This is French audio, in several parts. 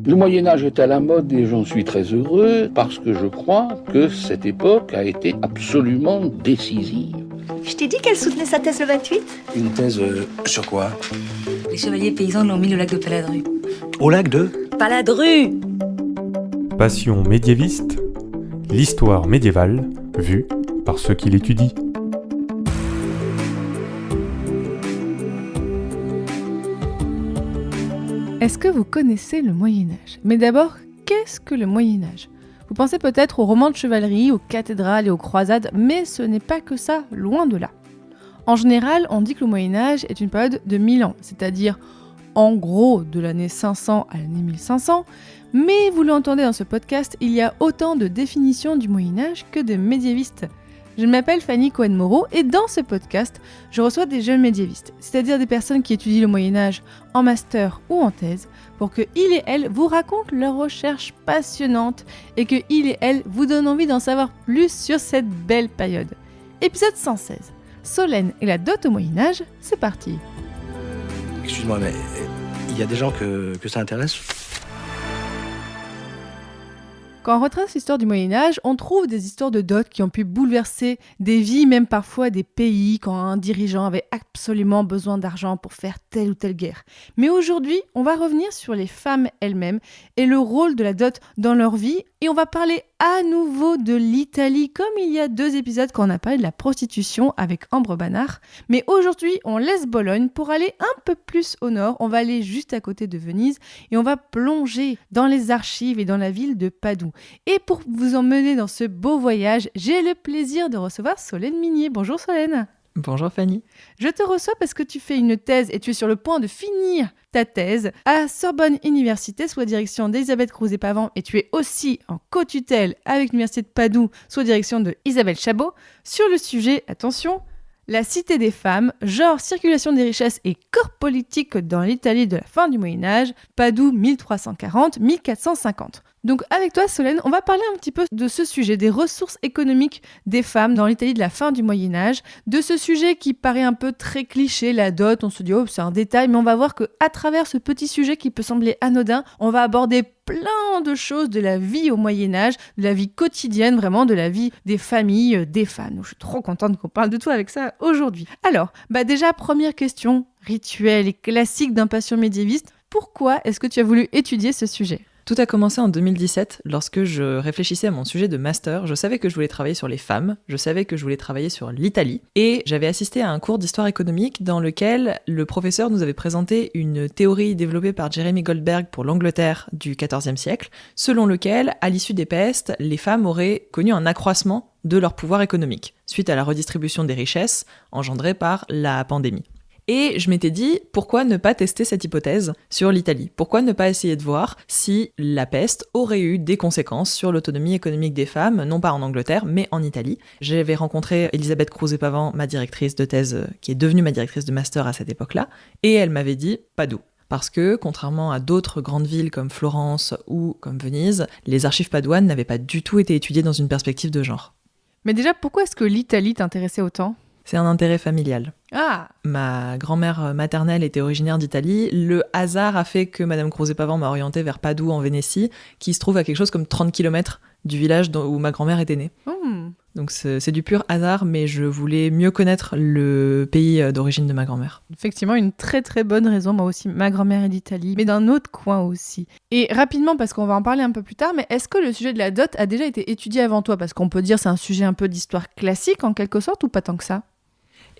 Le Moyen-Âge est à la mode et j'en suis très heureux parce que je crois que cette époque a été absolument décisive. Je t'ai dit qu'elle soutenait sa thèse le 28 ? Une thèse sur quoi ? Les chevaliers paysans l'ont mis au lac de Paladru. Au lac de Paladru ! Passion médiéviste, l'histoire médiévale vue par ceux qui l'étudient. Est-ce que vous connaissez le Moyen-Âge ? Mais d'abord, qu'est-ce que le Moyen-Âge ? Vous pensez peut-être aux romans de chevalerie, aux cathédrales et aux croisades, mais ce n'est pas que ça, loin de là. En général, on dit que le Moyen-Âge est une période de 1000 ans, c'est-à-dire en gros de l'année 500 à l'année 1500, mais vous l'entendez dans ce podcast, il y a autant de définitions du Moyen-Âge que de médiévistes. Je m'appelle Fanny Cohen-Moreau et dans ce podcast, je reçois des jeunes médiévistes, c'est-à-dire des personnes qui étudient le Moyen-Âge en master ou en thèse, pour que ils et elles vous racontent leurs recherches passionnantes et que ils et elles vous donnent envie d'en savoir plus sur cette belle période. Épisode 116. Solène et la dot au Moyen-Âge, c'est parti. Excuse-moi, mais il y a des gens que ça intéresse ? Quand on retrace l'histoire du Moyen-Âge, on trouve des histoires de dot qui ont pu bouleverser des vies, même parfois des pays, quand un dirigeant avait absolument besoin d'argent pour faire telle ou telle guerre. Mais aujourd'hui, on va revenir sur les femmes elles-mêmes et le rôle de la dot dans leur vie, et on va parler à nouveau de l'Italie, comme il y a 2 épisodes quand on a parlé de la prostitution avec Ambre Banach. Mais aujourd'hui, on laisse Bologne pour aller un peu plus au nord. On va aller juste à côté de Venise et on va plonger dans les archives et dans la ville de Padoue. Et pour vous emmener dans ce beau voyage, j'ai le plaisir de recevoir Solène Minier. Bonjour Solène. Bonjour Fanny. Je te reçois parce que tu fais une thèse et tu es sur le point de finir ta thèse à Sorbonne Université sous la direction d'Elisabeth Crouzet-Pavant et tu es aussi en co-tutelle avec l'Université de Padoue sous la direction de Isabelle Chabot sur le sujet, attention, la cité des femmes, genre, circulation des richesses et corps politique dans l'Italie de la fin du Moyen-Âge, Padoue 1340-1450. Donc avec toi Solène, on va parler un petit peu de ce sujet, des ressources économiques des femmes dans l'Italie de la fin du Moyen-Âge, de ce sujet qui paraît un peu très cliché, la dot, on se dit oh c'est un détail, mais on va voir qu'à travers ce petit sujet qui peut sembler anodin, on va aborder plein de choses de la vie au Moyen-Âge, de la vie quotidienne, vraiment de la vie des familles, des femmes. Donc je suis trop contente qu'on parle de tout avec ça aujourd'hui. Alors, déjà première question, rituel et classique d'un patient médiéviste, pourquoi est-ce que tu as voulu étudier ce sujet ? Tout a commencé en 2017, lorsque je réfléchissais à mon sujet de master. Je savais que je voulais travailler sur les femmes, je savais que je voulais travailler sur l'Italie, et j'avais assisté à un cours d'histoire économique dans lequel le professeur nous avait présenté une théorie développée par Jeremy Goldberg pour l'Angleterre du XIVe siècle, selon lequel, à l'issue des pestes, les femmes auraient connu un accroissement de leur pouvoir économique, suite à la redistribution des richesses engendrée par la pandémie. Et je m'étais dit, pourquoi ne pas tester cette hypothèse sur l'Italie ? Pourquoi ne pas essayer de voir si la peste aurait eu des conséquences sur l'autonomie économique des femmes, non pas en Angleterre, mais en Italie ? J'avais rencontré Elisabeth Crouzet-Pavant, ma directrice de thèse, qui est devenue ma directrice de master à cette époque-là, et elle m'avait dit « Padoue ». Parce que, contrairement à d'autres grandes villes comme Florence ou comme Venise, les archives padouanes n'avaient pas du tout été étudiées dans une perspective de genre. Mais déjà, pourquoi est-ce que l'Italie t'intéressait autant ? C'est un intérêt familial. Ah ! Ma grand-mère maternelle était originaire d'Italie. Le hasard a fait que Madame Crouzet-Pavant m'a orientée vers Padoue en Vénétie, qui se trouve à quelque chose comme 30 km du village où ma grand-mère était née. Donc c'est du pur hasard, mais je voulais mieux connaître le pays d'origine de ma grand-mère. Effectivement, une très très bonne raison. Moi aussi, ma grand-mère est d'Italie, mais d'un autre coin aussi. Et rapidement, parce qu'on va en parler un peu plus tard, mais est-ce que le sujet de la dot a déjà été étudié avant toi ? Parce qu'on peut dire c'est un sujet un peu d'histoire classique en quelque sorte, ou pas tant que ça ?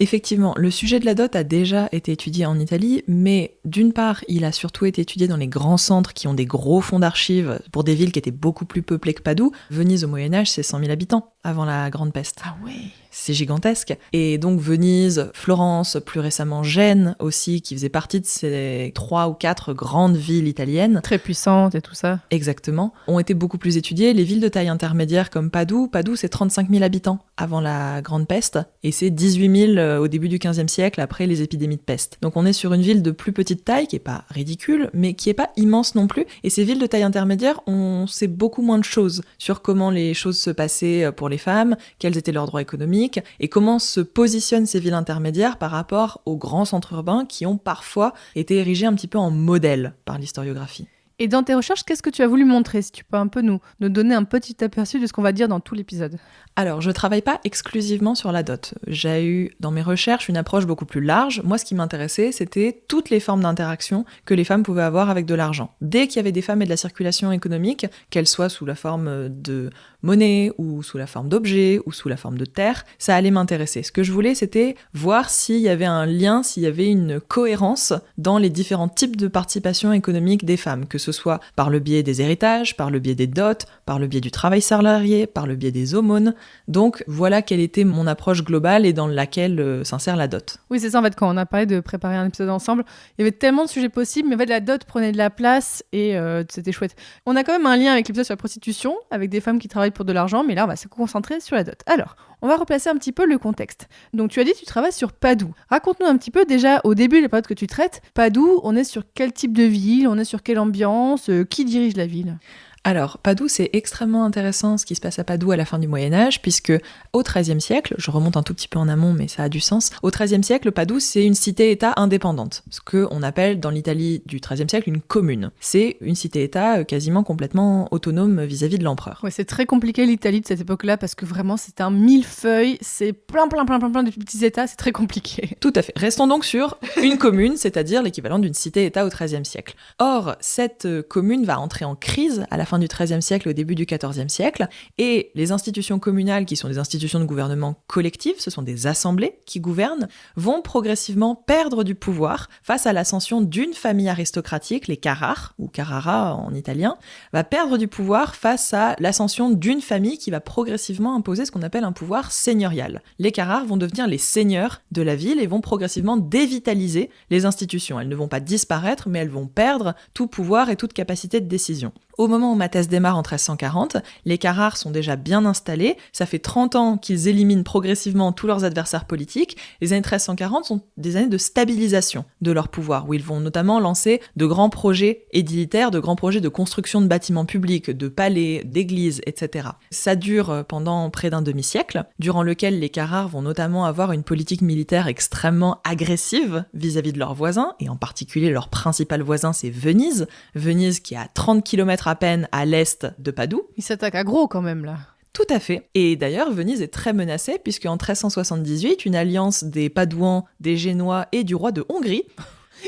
Effectivement, le sujet de la dot a déjà été étudié en Italie, mais d'une part, il a surtout été étudié dans les grands centres qui ont des gros fonds d'archives pour des villes qui étaient beaucoup plus peuplées que Padoue. Venise au Moyen-Âge, c'est 100 000 habitants avant la Grande Peste. Ah ouais. C'est gigantesque. Et donc Venise, Florence, plus récemment Gênes aussi, qui faisait partie de ces 3 ou 4 grandes villes italiennes. Très puissantes et tout ça. Exactement. Ont été beaucoup plus étudiées. Les villes de taille intermédiaire comme Padoue, c'est 35 000 habitants avant la Grande Peste, et c'est 18 000 au début du XVe siècle après les épidémies de peste. Donc on est sur une ville de plus petite taille, qui est pas ridicule, mais qui est pas immense non plus. Et ces villes de taille intermédiaire, on sait beaucoup moins de choses sur comment les choses se passaient pour les femmes, quels étaient leurs droits économiques, et comment se positionnent ces villes intermédiaires par rapport aux grands centres urbains qui ont parfois été érigés un petit peu en modèle par l'historiographie. Et dans tes recherches, qu'est-ce que tu as voulu montrer? Si tu peux un peu nous donner un petit aperçu de ce qu'on va dire dans tout l'épisode. Alors, je travaille pas exclusivement sur la dot. J'ai eu dans mes recherches une approche beaucoup plus large. Moi, ce qui m'intéressait, c'était toutes les formes d'interaction que les femmes pouvaient avoir avec de l'argent. Dès qu'il y avait des femmes et de la circulation économique, qu'elles soient sous la forme de monnaie ou sous la forme d'objets ou sous la forme de terre, ça allait m'intéresser. Ce que je voulais, c'était voir s'il y avait un lien, s'il y avait une cohérence dans les différents types de participation économique des femmes, que ce soit par le biais des héritages, par le biais des dots, par le biais du travail salarié, par le biais des aumônes. Donc voilà quelle était mon approche globale et dans laquelle s'insère la dot. Oui, c'est ça en fait, quand on a parlé de préparer un épisode ensemble, il y avait tellement de sujets possibles, mais en fait la dot prenait de la place et c'était chouette. On a quand même un lien avec l'épisode sur la prostitution, avec des femmes qui travaillent pour de l'argent, mais là on va se concentrer sur la dot. Alors, on va replacer un petit peu le contexte. Donc tu as dit que tu travailles sur Padoue. Raconte-nous un petit peu déjà au début les périodes que tu traites. Padoue, on est sur quel type de ville? On est sur quelle ambiance? Qui dirige la ville? Alors, Padoue, c'est extrêmement intéressant ce qui se passe à Padoue à la fin du Moyen-Âge, puisque au XIIIe siècle, je remonte un tout petit peu en amont, mais ça a du sens, au XIIIe siècle, Padoue, c'est une cité-État indépendante, ce qu'on appelle dans l'Italie du XIIIe siècle une commune. C'est une cité-État quasiment complètement autonome vis-à-vis de l'empereur. Ouais, c'est très compliqué l'Italie de cette époque-là, parce que vraiment, c'est un millefeuille, c'est plein de petits États, c'est très compliqué. Tout à fait. Restons donc sur une commune, c'est-à-dire l'équivalent d'une cité-État au XIIIe siècle. Or, cette commune va entrer en crise à la fin du XIIIe siècle et au début du XIVe siècle, et les institutions communales, qui sont des institutions de gouvernement collectif, ce sont des assemblées qui gouvernent, vont progressivement perdre du pouvoir face à l'ascension d'une famille aristocratique, les Carrare, ou Carrara en italien, va perdre du pouvoir face à l'ascension d'une famille qui va progressivement imposer ce qu'on appelle un pouvoir seigneurial. Les Carrare vont devenir les seigneurs de la ville et vont progressivement dévitaliser les institutions. Elles ne vont pas disparaître, mais elles vont perdre tout pouvoir et toute capacité de décision. Au moment où ma thèse démarre en 1340, les Carrare sont déjà bien installés, ça fait 30 ans qu'ils éliminent progressivement tous leurs adversaires politiques. Les années 1340 sont des années de stabilisation de leur pouvoir, où ils vont notamment lancer de grands projets édilitaires, de grands projets de construction de bâtiments publics, de palais, d'églises, etc. Ça dure pendant près d'un demi-siècle, durant lequel les Carrare vont notamment avoir une politique militaire extrêmement agressive vis-à-vis de leurs voisins, et en particulier leur principal voisin c'est Venise. Venise qui est à 30 km à peine à l'est de Padoue. Il s'attaque à gros quand même là. Tout à fait. Et d'ailleurs, Venise est très menacée puisqu'en 1378, une alliance des Padouans, des Génois et du roi de Hongrie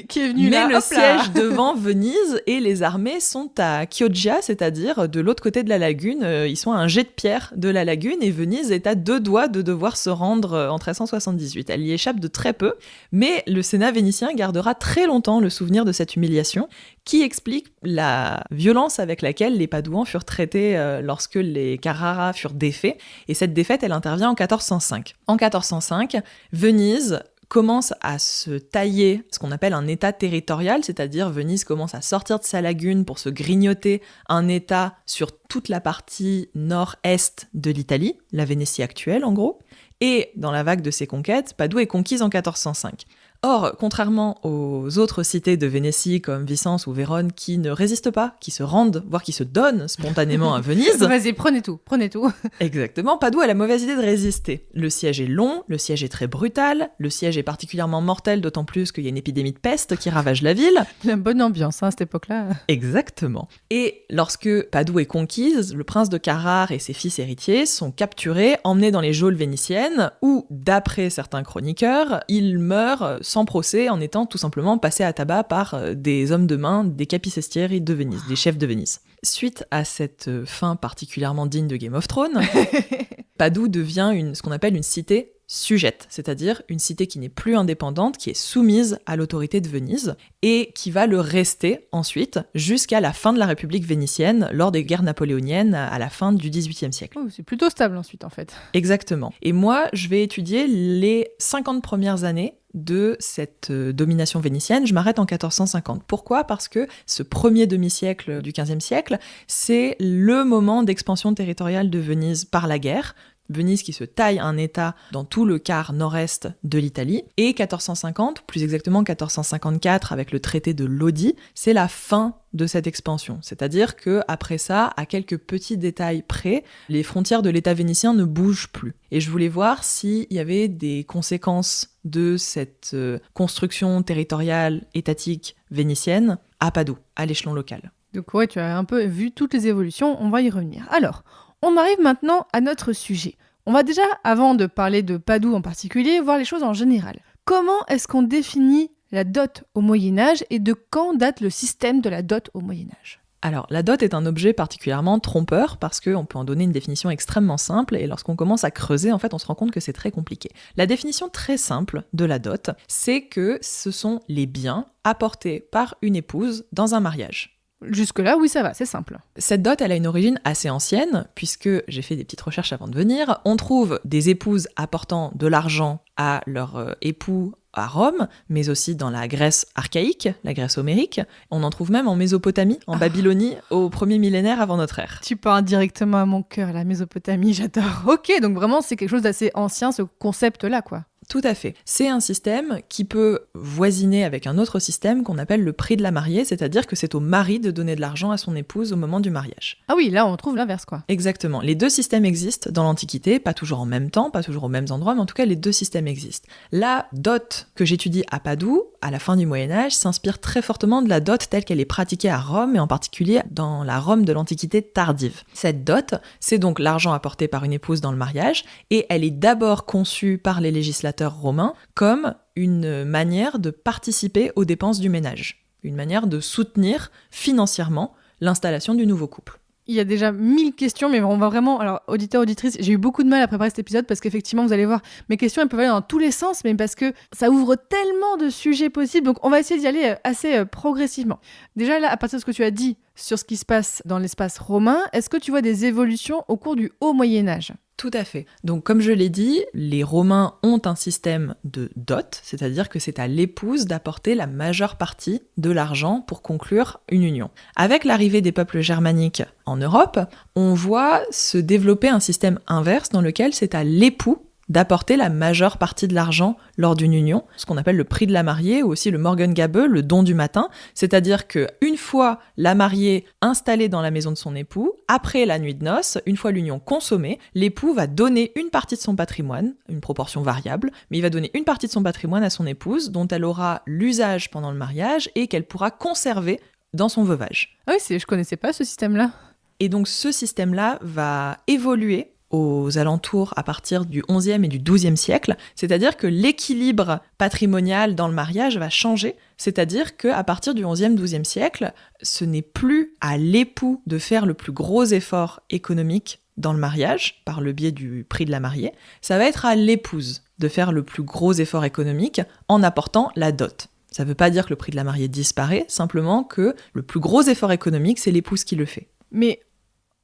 qui est venu met là, le hop là. siège devant Venise et les armées sont à Chioggia, c'est-à-dire de l'autre côté de la lagune. Ils sont à un jet de pierre de la lagune et Venise est à 2 doigts de devoir se rendre en 1378. Elle y échappe de très peu, mais le Sénat vénitien gardera très longtemps le souvenir de cette humiliation qui explique la violence avec laquelle les Padouans furent traités lorsque les Carrara furent défaits. Et cette défaite, elle intervient en 1405. En 1405, Venise commence à se tailler ce qu'on appelle un état territorial, c'est-à-dire Venise commence à sortir de sa lagune pour se grignoter un état sur toute la partie nord-est de l'Italie, la Vénétie actuelle en gros, et dans la vague de ses conquêtes, Padoue est conquise en 1405. Or, contrairement aux autres cités de Vénétie comme Vicence ou Vérone qui ne résistent pas, qui se rendent, voire qui se donnent spontanément à Venise... Vas-y, prenez tout. Exactement, Padoue a la mauvaise idée de résister. Le siège est long, le siège est très brutal, le siège est particulièrement mortel, d'autant plus qu'il y a une épidémie de peste qui ravage la ville. La bonne ambiance, à cette époque-là. Exactement. Et lorsque Padoue est conquise, le prince de Carrare et ses fils héritiers sont capturés, emmenés dans les geôles vénitiennes, où, d'après certains chroniqueurs, ils meurent sans procès en étant tout simplement passés à tabac par des hommes de main, des capicestieri de Venise, des chefs de Venise. Suite à cette fin particulièrement digne de Game of Thrones, Padoue devient ce qu'on appelle une cité sujette, c'est-à-dire une cité qui n'est plus indépendante, qui est soumise à l'autorité de Venise et qui va le rester ensuite jusqu'à la fin de la République vénitienne lors des guerres napoléoniennes à la fin du XVIIIe siècle. Oh, c'est plutôt stable ensuite en fait. Exactement. Et moi, je vais étudier les 50 premières années de cette domination vénitienne. Je m'arrête en 1450. Pourquoi ? Parce que ce premier demi-siècle du XVe siècle, c'est le moment d'expansion territoriale de Venise par la guerre. Venise qui se taille un état dans tout le quart nord-est de l'Italie. Et 1450, plus exactement 1454 avec le traité de Lodi, c'est la fin de cette expansion. C'est-à-dire que après ça, à quelques petits détails près, les frontières de l'État vénitien ne bougent plus. Et je voulais voir s'il y avait des conséquences de cette construction territoriale étatique vénitienne à Padoue, à l'échelon local. Donc ouais, tu as un peu vu toutes les évolutions, on va y revenir. Alors, on arrive maintenant à notre sujet. On va déjà, avant de parler de Padoue en particulier, voir les choses en général. Comment est-ce qu'on définit la dot au Moyen-Âge et de quand date le système de la dot au Moyen-Âge ? Alors, la dot est un objet particulièrement trompeur parce qu'on peut en donner une définition extrêmement simple et lorsqu'on commence à creuser, en fait, on se rend compte que c'est très compliqué. La définition très simple de la dot, c'est que ce sont les biens apportés par une épouse dans un mariage. Jusque-là, oui, ça va, c'est simple. Cette dot, elle a une origine assez ancienne, puisque j'ai fait des petites recherches avant de venir. On trouve des épouses apportant de l'argent à leur époux à Rome, mais aussi dans la Grèce archaïque, la Grèce homérique. On en trouve même en Mésopotamie, en Babylonie, au 1er millénaire avant notre ère. Tu parles directement à mon cœur, la Mésopotamie, j'adore. Ok, donc vraiment, c'est quelque chose d'assez ancien, ce concept-là, quoi. Tout à fait. C'est un système qui peut voisiner avec un autre système qu'on appelle le prix de la mariée, c'est-à-dire que c'est au mari de donner de l'argent à son épouse au moment du mariage. Ah oui, là on trouve l'inverse quoi. Exactement. Les deux systèmes existent dans l'Antiquité, pas toujours en même temps, pas toujours aux mêmes endroits, mais en tout cas les deux systèmes existent. La dot que j'étudie à Padoue, à la fin du Moyen-Âge, s'inspire très fortement de la dot telle qu'elle est pratiquée à Rome, et en particulier dans la Rome de l'Antiquité tardive. Cette dot, c'est donc l'argent apporté par une épouse dans le mariage, et elle est d'abord conçue par les législateurs romains comme une manière de participer aux dépenses du ménage, une manière de soutenir financièrement l'installation du nouveau couple. Il y a déjà 1000 questions, mais on va vraiment... Alors, auditeurs, auditrices, j'ai eu beaucoup de mal à préparer cet épisode parce qu'effectivement, vous allez voir, mes questions, elles peuvent aller dans tous les sens, mais parce que ça ouvre tellement de sujets possibles, donc on va essayer d'y aller assez progressivement. Déjà, là, à partir de ce que tu as dit sur ce qui se passe dans l'espace romain, est-ce que tu vois des évolutions au cours du Haut Moyen-Âge ? Tout à fait. Donc comme je l'ai dit, les Romains ont un système de dot, c'est-à-dire que c'est à l'épouse d'apporter la majeure partie de l'argent pour conclure une union. Avec l'arrivée des peuples germaniques en Europe, on voit se développer un système inverse dans lequel c'est à l'époux d'apporter la majeure partie de l'argent lors d'une union, ce qu'on appelle le prix de la mariée ou aussi le Morgengabe, le don du matin, c'est-à-dire qu'une fois la mariée installée dans la maison de son époux, après la nuit de noces, une fois l'union consommée, l'époux va donner une partie de son patrimoine, une proportion variable, mais il va donner une partie de son patrimoine à son épouse dont elle aura l'usage pendant le mariage et qu'elle pourra conserver dans son veuvage. Ah oui, je connaissais pas ce système-là. Et donc ce système-là va évoluer aux alentours à partir du XIe et du XIIe siècle, c'est-à-dire que l'équilibre patrimonial dans le mariage va changer, c'est-à-dire qu'à partir du XIe, XIIe siècle, ce n'est plus à l'époux de faire le plus gros effort économique dans le mariage, par le biais du prix de la mariée, ça va être à l'épouse de faire le plus gros effort économique en apportant la dot. Ça ne veut pas dire que le prix de la mariée disparaît, simplement que le plus gros effort économique, c'est l'épouse qui le fait. Mais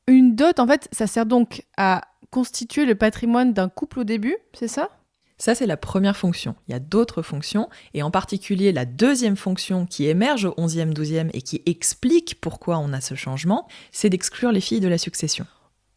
une dot, en fait, ça sert donc à constituer le patrimoine d'un couple au début, c'est ça ? Ça, c'est la première fonction. Il y a d'autres fonctions, et en particulier la deuxième fonction qui émerge au XIe, XIIe et qui explique pourquoi on a ce changement, c'est d'exclure les filles de la succession.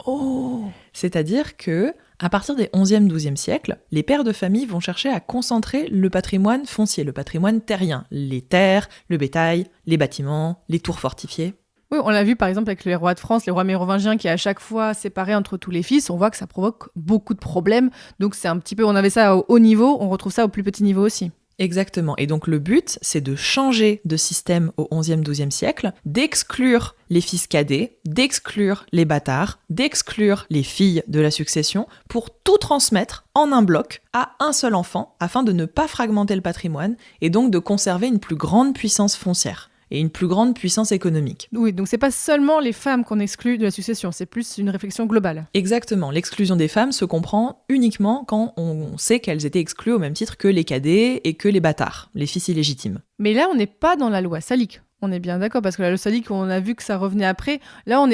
Oh ! C'est-à-dire que, à partir des XIe, XIIe siècles, les pères de famille vont chercher à concentrer le patrimoine foncier, le patrimoine terrien, les terres, le bétail, les bâtiments, les tours fortifiées. Oui, on l'a vu par exemple avec les rois de France, les rois mérovingiens qui à chaque fois séparés entre tous les fils, on voit que ça provoque beaucoup de problèmes. Donc c'est un petit peu, on avait ça au haut niveau, on retrouve ça au plus petit niveau aussi. Exactement. Et donc le but, c'est de changer de système au XIe, XIIe siècle, d'exclure les fils cadets, d'exclure les bâtards, d'exclure les filles de la succession pour tout transmettre en un bloc à un seul enfant afin de ne pas fragmenter le patrimoine et donc de conserver une plus grande puissance foncière et une plus grande puissance économique. Oui, donc c'est pas seulement les femmes qu'on exclut de la succession, c'est plus une réflexion globale. Exactement, l'exclusion des femmes se comprend uniquement quand on sait qu'elles étaient exclues au même titre que les cadets et que les bâtards, les fils illégitimes. Mais là, on n'est pas dans la loi salique. On est bien d'accord, parce que la loi salique, on a vu que ça revenait après. Là,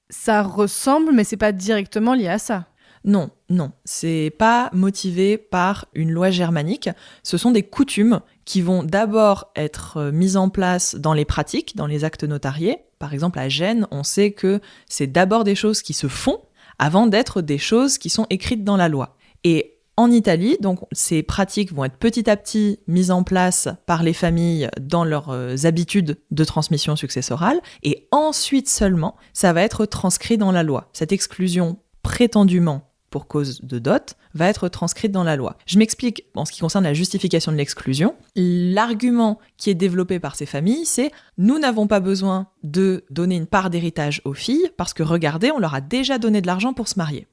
ça ressemble, mais c'est pas directement lié à ça. Non, c'est pas motivé par une loi germanique, ce sont des coutumes qui vont d'abord être mises en place dans les pratiques, dans les actes notariés. Par exemple, à Gênes, on sait que c'est d'abord des choses qui se font avant d'être des choses qui sont écrites dans la loi. Et en Italie, donc, ces pratiques vont être petit à petit mises en place par les familles dans leurs habitudes de transmission successorale, et ensuite seulement, ça va être transcrit dans la loi. Cette exclusion prétendument pour cause de dot va être transcrite dans la loi. Je m'explique en ce qui concerne la justification de l'exclusion. L'argument qui est développé par ces familles, c'est « nous n'avons pas besoin de donner une part d'héritage aux filles parce que regardez, on leur a déjà donné de l'argent pour se marier ».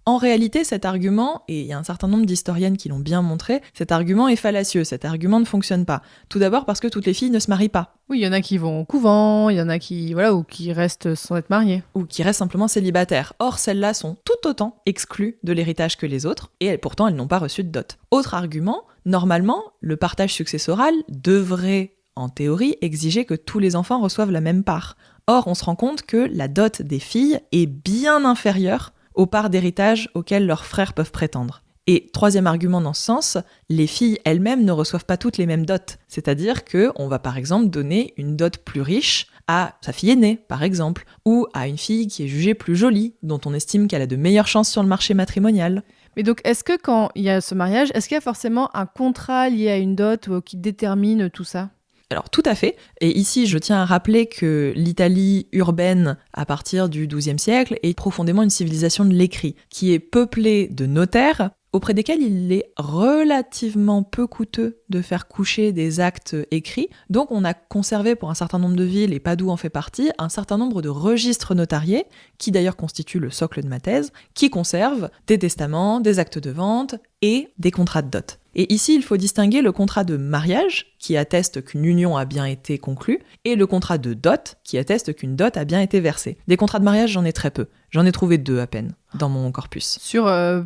En réalité, cet argument, et il y a un certain nombre d'historiennes qui l'ont bien montré, cet argument est fallacieux, cet argument ne fonctionne pas. Tout d'abord parce que toutes les filles ne se marient pas. Oui, il y en a qui vont au couvent, il y en a qui, ou qui restent sans être mariées. Ou qui restent simplement célibataires. Or, celles-là sont tout autant exclues de l'héritage que les autres, et pourtant elles n'ont pas reçu de dot. Autre argument, normalement, le partage successoral devrait, en théorie, exiger que tous les enfants reçoivent la même part. Or, on se rend compte que la dot des filles est bien inférieure aux parts d'héritage auxquelles leurs frères peuvent prétendre. Et troisième argument dans ce sens, les filles elles-mêmes ne reçoivent pas toutes les mêmes dots. C'est-à-dire qu'on va par exemple donner une dot plus riche à sa fille aînée, par exemple, ou à une fille qui est jugée plus jolie, dont on estime qu'elle a de meilleures chances sur le marché matrimonial. Mais donc, est-ce que quand il y a ce mariage, est-ce qu'il y a forcément un contrat lié à une dot qui détermine tout ça ? Alors tout à fait, et ici je tiens à rappeler que l'Italie urbaine à partir du XIIe siècle est profondément une civilisation de l'écrit, qui est peuplée de notaires auprès desquels il est relativement peu coûteux de faire coucher des actes écrits. Donc on a conservé pour un certain nombre de villes, et Padoue en fait partie, un certain nombre de registres notariés, qui d'ailleurs constituent le socle de ma thèse, qui conservent des testaments, des actes de vente et des contrats de dot. Et ici, il faut distinguer le contrat de mariage, qui atteste qu'une union a bien été conclue, et le contrat de dot, qui atteste qu'une dot a bien été versée. Des contrats de mariage, j'en ai très peu. J'en ai trouvé 2 à peine dans mon corpus. Sur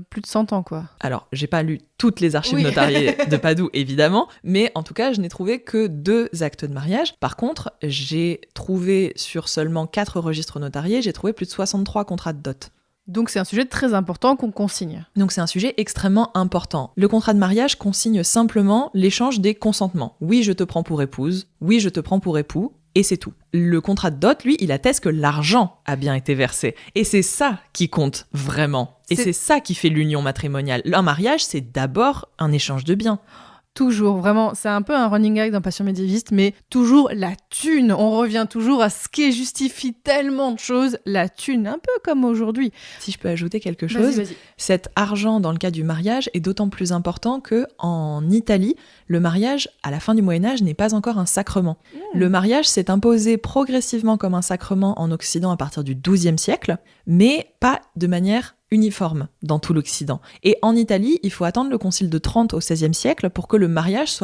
plus de 100 ans, quoi. Alors, j'ai pas lu toutes les archives notariées de Padoue, évidemment, mais en tout cas, je n'ai trouvé que 2 actes de mariage. Par contre, j'ai trouvé sur seulement 4 registres notariés, j'ai trouvé plus de 63 contrats de dot. Donc c'est un sujet très important qu'on consigne. Donc c'est un sujet extrêmement important. Le contrat de mariage consigne simplement l'échange des consentements. Oui, je te prends pour épouse, oui, je te prends pour époux, et c'est tout. Le contrat de dot, lui, il atteste que l'argent a bien été versé. Et c'est ça qui compte vraiment. Et c'est ça qui fait l'union matrimoniale. Un mariage, c'est d'abord un échange de biens. Toujours, vraiment, c'est un peu un running gag dans Passion médiéviste, mais toujours la thune. On revient toujours à ce qui justifie tellement de choses, la thune, un peu comme aujourd'hui. Si je peux ajouter quelque chose, vas-y. Cet argent dans le cas du mariage est d'autant plus important que en Italie, le mariage à la fin du Moyen-Âge n'est pas encore un sacrement. Le mariage s'est imposé progressivement comme un sacrement en Occident à partir du XIIe siècle, mais pas de manière uniforme dans tout l'Occident. Et en Italie, il faut attendre le Concile de Trente au XVIe siècle pour que le mariage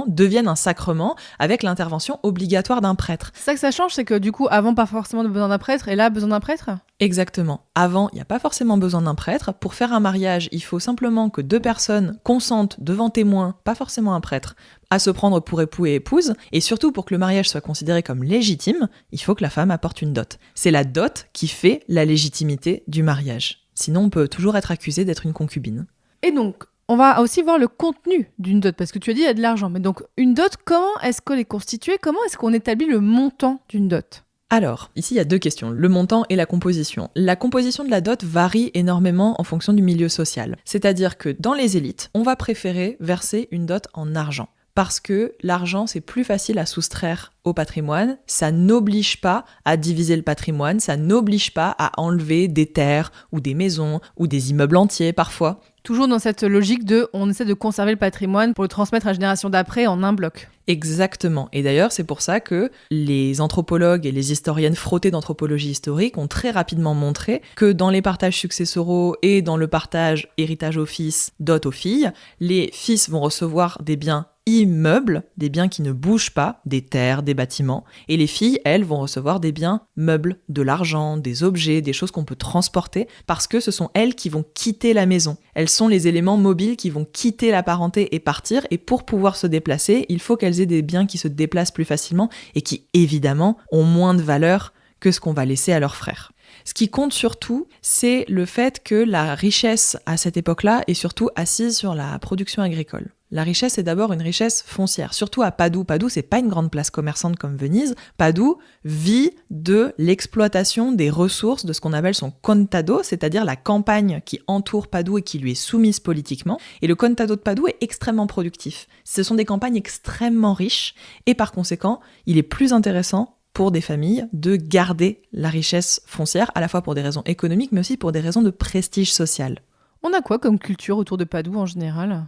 devienne un sacrement avec l'intervention obligatoire d'un prêtre. C'est ça que ça change, c'est que du coup, avant, pas forcément besoin d'un prêtre, et là, besoin d'un prêtre ? Exactement. Avant, il n'y a pas forcément besoin d'un prêtre. Pour faire un mariage, il faut simplement que 2 personnes consentent devant témoins, pas forcément un prêtre, à se prendre pour époux et épouse. Et surtout, pour que le mariage soit considéré comme légitime, il faut que la femme apporte une dot. C'est la dot qui fait la légitimité du mariage. Sinon, on peut toujours être accusé d'être une concubine. Et donc, on va aussi voir le contenu d'une dot, parce que tu as dit il y a de l'argent. Mais donc, une dot, comment est-ce qu'elle est constituée ? Comment est-ce qu'on établit le montant d'une dot ? Alors, ici, il y a 2 questions, le montant et la composition. La composition de la dot varie énormément en fonction du milieu social. C'est-à-dire que dans les élites, on va préférer verser une dot en argent. Parce que l'argent, c'est plus facile à soustraire au patrimoine, ça n'oblige pas à diviser le patrimoine, ça n'oblige pas à enlever des terres ou des maisons ou des immeubles entiers parfois. Toujours dans cette logique on essaie de conserver le patrimoine pour le transmettre à la génération d'après en un bloc. Exactement. Et d'ailleurs, c'est pour ça que les anthropologues et les historiennes frottées d'anthropologie historique ont très rapidement montré que dans les partages successoraux et dans le partage héritage aux fils, dot aux filles, les fils vont recevoir des biens immeubles, des biens qui ne bougent pas, des terres, des bâtiments, et les filles, elles, vont recevoir des biens meubles, de l'argent, des objets, des choses qu'on peut transporter, parce que ce sont elles qui vont quitter la maison. Elles sont les éléments mobiles qui vont quitter la parenté et partir, et pour pouvoir se déplacer, il faut qu'elles aient des biens qui se déplacent plus facilement et qui, évidemment, ont moins de valeur que ce qu'on va laisser à leurs frères. Ce qui compte surtout, c'est le fait que la richesse à cette époque-là est surtout assise sur la production agricole. La richesse est d'abord une richesse foncière, surtout à Padoue. Padoue, c'est pas une grande place commerçante comme Venise. Padoue vit de l'exploitation des ressources de ce qu'on appelle son contado, c'est-à-dire la campagne qui entoure Padoue et qui lui est soumise politiquement. Et le contado de Padoue est extrêmement productif. Ce sont des campagnes extrêmement riches et par conséquent, il est plus intéressant pour des familles de garder la richesse foncière, à la fois pour des raisons économiques, mais aussi pour des raisons de prestige social. On a quoi comme culture autour de Padoue en général ?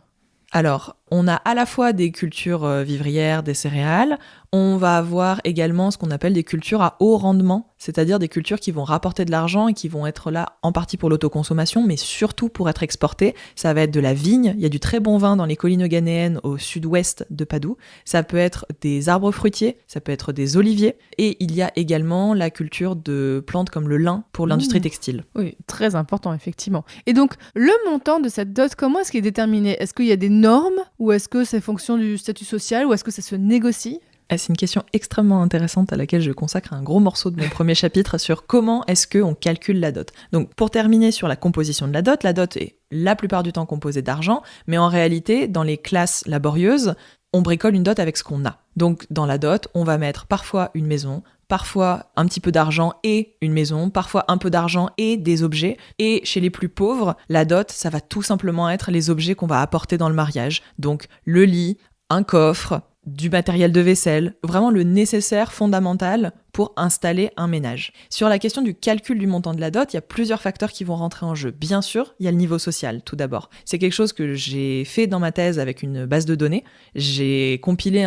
Alors, on a à la fois des cultures vivrières, des céréales, on va avoir également ce qu'on appelle des cultures à haut rendement, c'est-à-dire des cultures qui vont rapporter de l'argent et qui vont être là en partie pour l'autoconsommation, mais surtout pour être exportées. Ça va être de la vigne, il y a du très bon vin dans les collines ghanéennes au sud-ouest de Padoue, ça peut être des arbres fruitiers, ça peut être des oliviers, et il y a également la culture de plantes comme le lin pour l'industrie textile. Oui, très important, effectivement. Et donc, le montant de cette dot, comment est-ce qu'il est déterminé ? Est-ce qu'il y a des normes, ou est-ce que c'est fonction du statut social, ou est-ce que ça se négocie ? C'est une question extrêmement intéressante à laquelle je consacre un gros morceau de mon premier chapitre sur comment est-ce qu'on calcule la dot. Donc pour terminer sur la composition de la dot est la plupart du temps composée d'argent, mais en réalité, dans les classes laborieuses, on bricole une dot avec ce qu'on a. Donc dans la dot, on va mettre parfois une maison, parfois un petit peu d'argent et une maison, parfois un peu d'argent et des objets. Et chez les plus pauvres, la dot, ça va tout simplement être les objets qu'on va apporter dans le mariage. Donc le lit, un coffre, du matériel de vaisselle, vraiment le nécessaire fondamental pour installer un ménage. Sur la question du calcul du montant de la dot, il y a plusieurs facteurs qui vont rentrer en jeu. Bien sûr, il y a le niveau social, tout d'abord. C'est quelque chose que j'ai fait dans ma thèse avec une base de données. J'ai compilé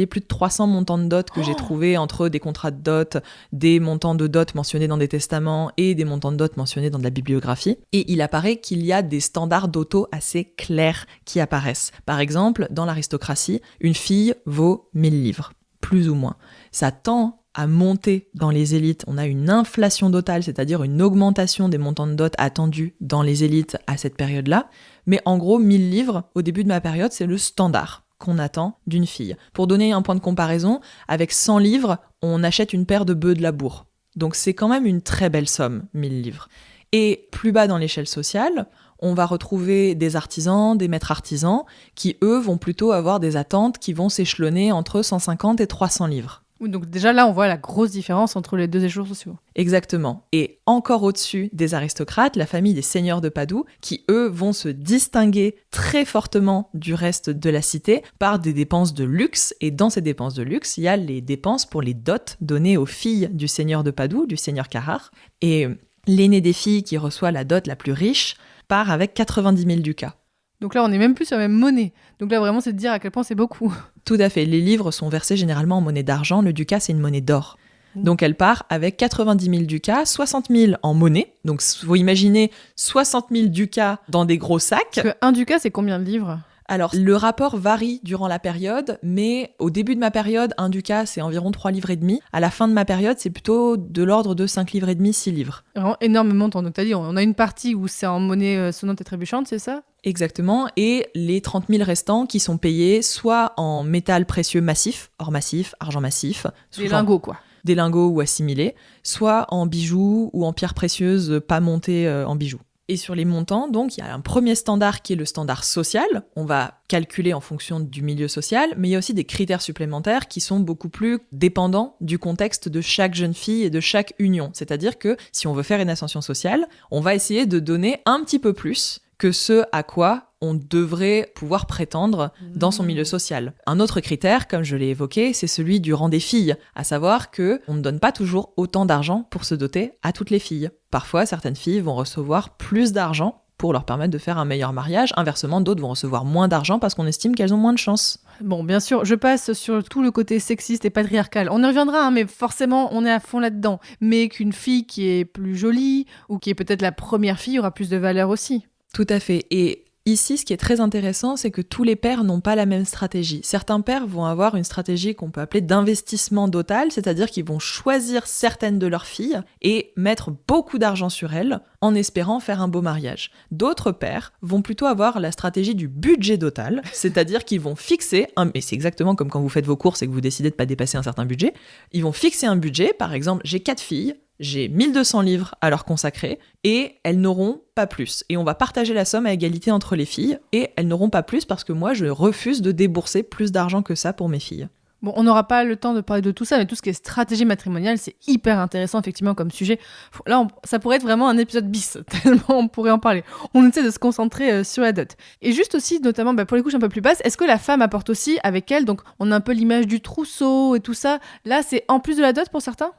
plus de 300 montants de dot que j'ai trouvés entre des contrats de dot, des montants de dot mentionnés dans des testaments et des montants de dot mentionnés dans de la bibliographie. Et il apparaît qu'il y a des standards d'auto assez clairs qui apparaissent. Par exemple, dans l'aristocratie, une fille vaut 1000 livres, plus ou moins. Ça tend à monter dans les élites. On a une inflation dotale, c'est-à-dire une augmentation des montants de dot attendus dans les élites à cette période-là. Mais en gros, 1000 livres, au début de ma période, c'est le standard qu'on attend d'une fille. Pour donner un point de comparaison, avec 100 livres, on achète une paire de bœufs de labour. Donc c'est quand même une très belle somme, 1000 livres. Et plus bas dans l'échelle sociale, on va retrouver des artisans, des maîtres artisans, qui eux vont plutôt avoir des attentes qui vont s'échelonner entre 150 et 300 livres. Oui, donc déjà là, on voit la grosse différence entre les deux échelons sociaux. Exactement. Et encore au-dessus des aristocrates, la famille des seigneurs de Padoue, qui eux vont se distinguer très fortement du reste de la cité par des dépenses de luxe. Et dans ces dépenses de luxe, il y a les dépenses pour les dots données aux filles du seigneur de Padoue, du seigneur Carrare. Et l'aîné des filles qui reçoit la dot la plus riche part avec 90 000 ducats. Donc là, on n'est même plus sur la même monnaie. Donc là, vraiment, c'est de dire à quel point c'est beaucoup. Tout à fait. Les livres sont versés généralement en monnaie d'argent. Le ducat, c'est une monnaie d'or. Donc elle part avec 90 000 ducats, 60 000 en monnaie. Donc vous imaginez 60 000 ducats dans des gros sacs. Un ducat, c'est combien de livres ? Alors, le rapport varie durant la période, mais au début de ma période, un ducat, c'est environ 3,5 livres. À la fin de ma période, c'est plutôt de l'ordre de 5,5 livres, 6 livres. Vraiment énormément de temps. Donc, t'as dit, on a une partie où c'est en monnaie sonnante et trébuchante, c'est ça ? Exactement. Et les 30 000 restants qui sont payés soit en métal précieux massif, or massif, argent massif. Des lingots, quoi. Des lingots ou assimilés, soit en bijoux ou en pierres précieuses pas montées en bijoux. Et sur les montants, donc, il y a un premier standard qui est le standard social. On va calculer en fonction du milieu social, mais il y a aussi des critères supplémentaires qui sont beaucoup plus dépendants du contexte de chaque jeune fille et de chaque union. C'est-à-dire que si on veut faire une ascension sociale, on va essayer de donner un petit peu plus que ce à quoi on devrait pouvoir prétendre dans son milieu social. Un autre critère, comme je l'ai évoqué, c'est celui du rang des filles, à savoir que on ne donne pas toujours autant d'argent pour se doter à toutes les filles. Parfois, certaines filles vont recevoir plus d'argent pour leur permettre de faire un meilleur mariage. Inversement, d'autres vont recevoir moins d'argent parce qu'on estime qu'elles ont moins de chance. Bon, bien sûr, je passe sur tout le côté sexiste et patriarcal. On y reviendra, mais forcément, on est à fond là-dedans. Mais qu'une fille qui est plus jolie ou qui est peut-être la première fille aura plus de valeur aussi. Tout à fait. Et ici, ce qui est très intéressant, c'est que tous les pères n'ont pas la même stratégie. Certains pères vont avoir une stratégie qu'on peut appeler d'investissement dotal, c'est-à-dire qu'ils vont choisir certaines de leurs filles et mettre beaucoup d'argent sur elles en espérant faire un beau mariage. D'autres pères vont plutôt avoir la stratégie du budget dotal, c'est-à-dire qu'ils vont fixer, et c'est exactement comme quand vous faites vos courses et que vous décidez de ne pas dépasser un certain budget, ils vont fixer un budget, par exemple, j'ai 4 filles, j'ai 1200 livres à leur consacrer et elles n'auront pas plus. Et on va partager la somme à égalité entre les filles et elles n'auront pas plus parce que moi, je refuse de débourser plus d'argent que ça pour mes filles. Bon, on n'aura pas le temps de parler de tout ça, mais tout ce qui est stratégie matrimoniale, c'est hyper intéressant, effectivement, comme sujet. Là, ça pourrait être vraiment un épisode bis, tellement on pourrait en parler. On essaie de se concentrer sur la dot. Et juste aussi, notamment, pour les couches un peu plus basses, est-ce que la femme apporte aussi avec elle, donc on a un peu l'image du trousseau et tout ça, là, c'est en plus de la dot pour certains ?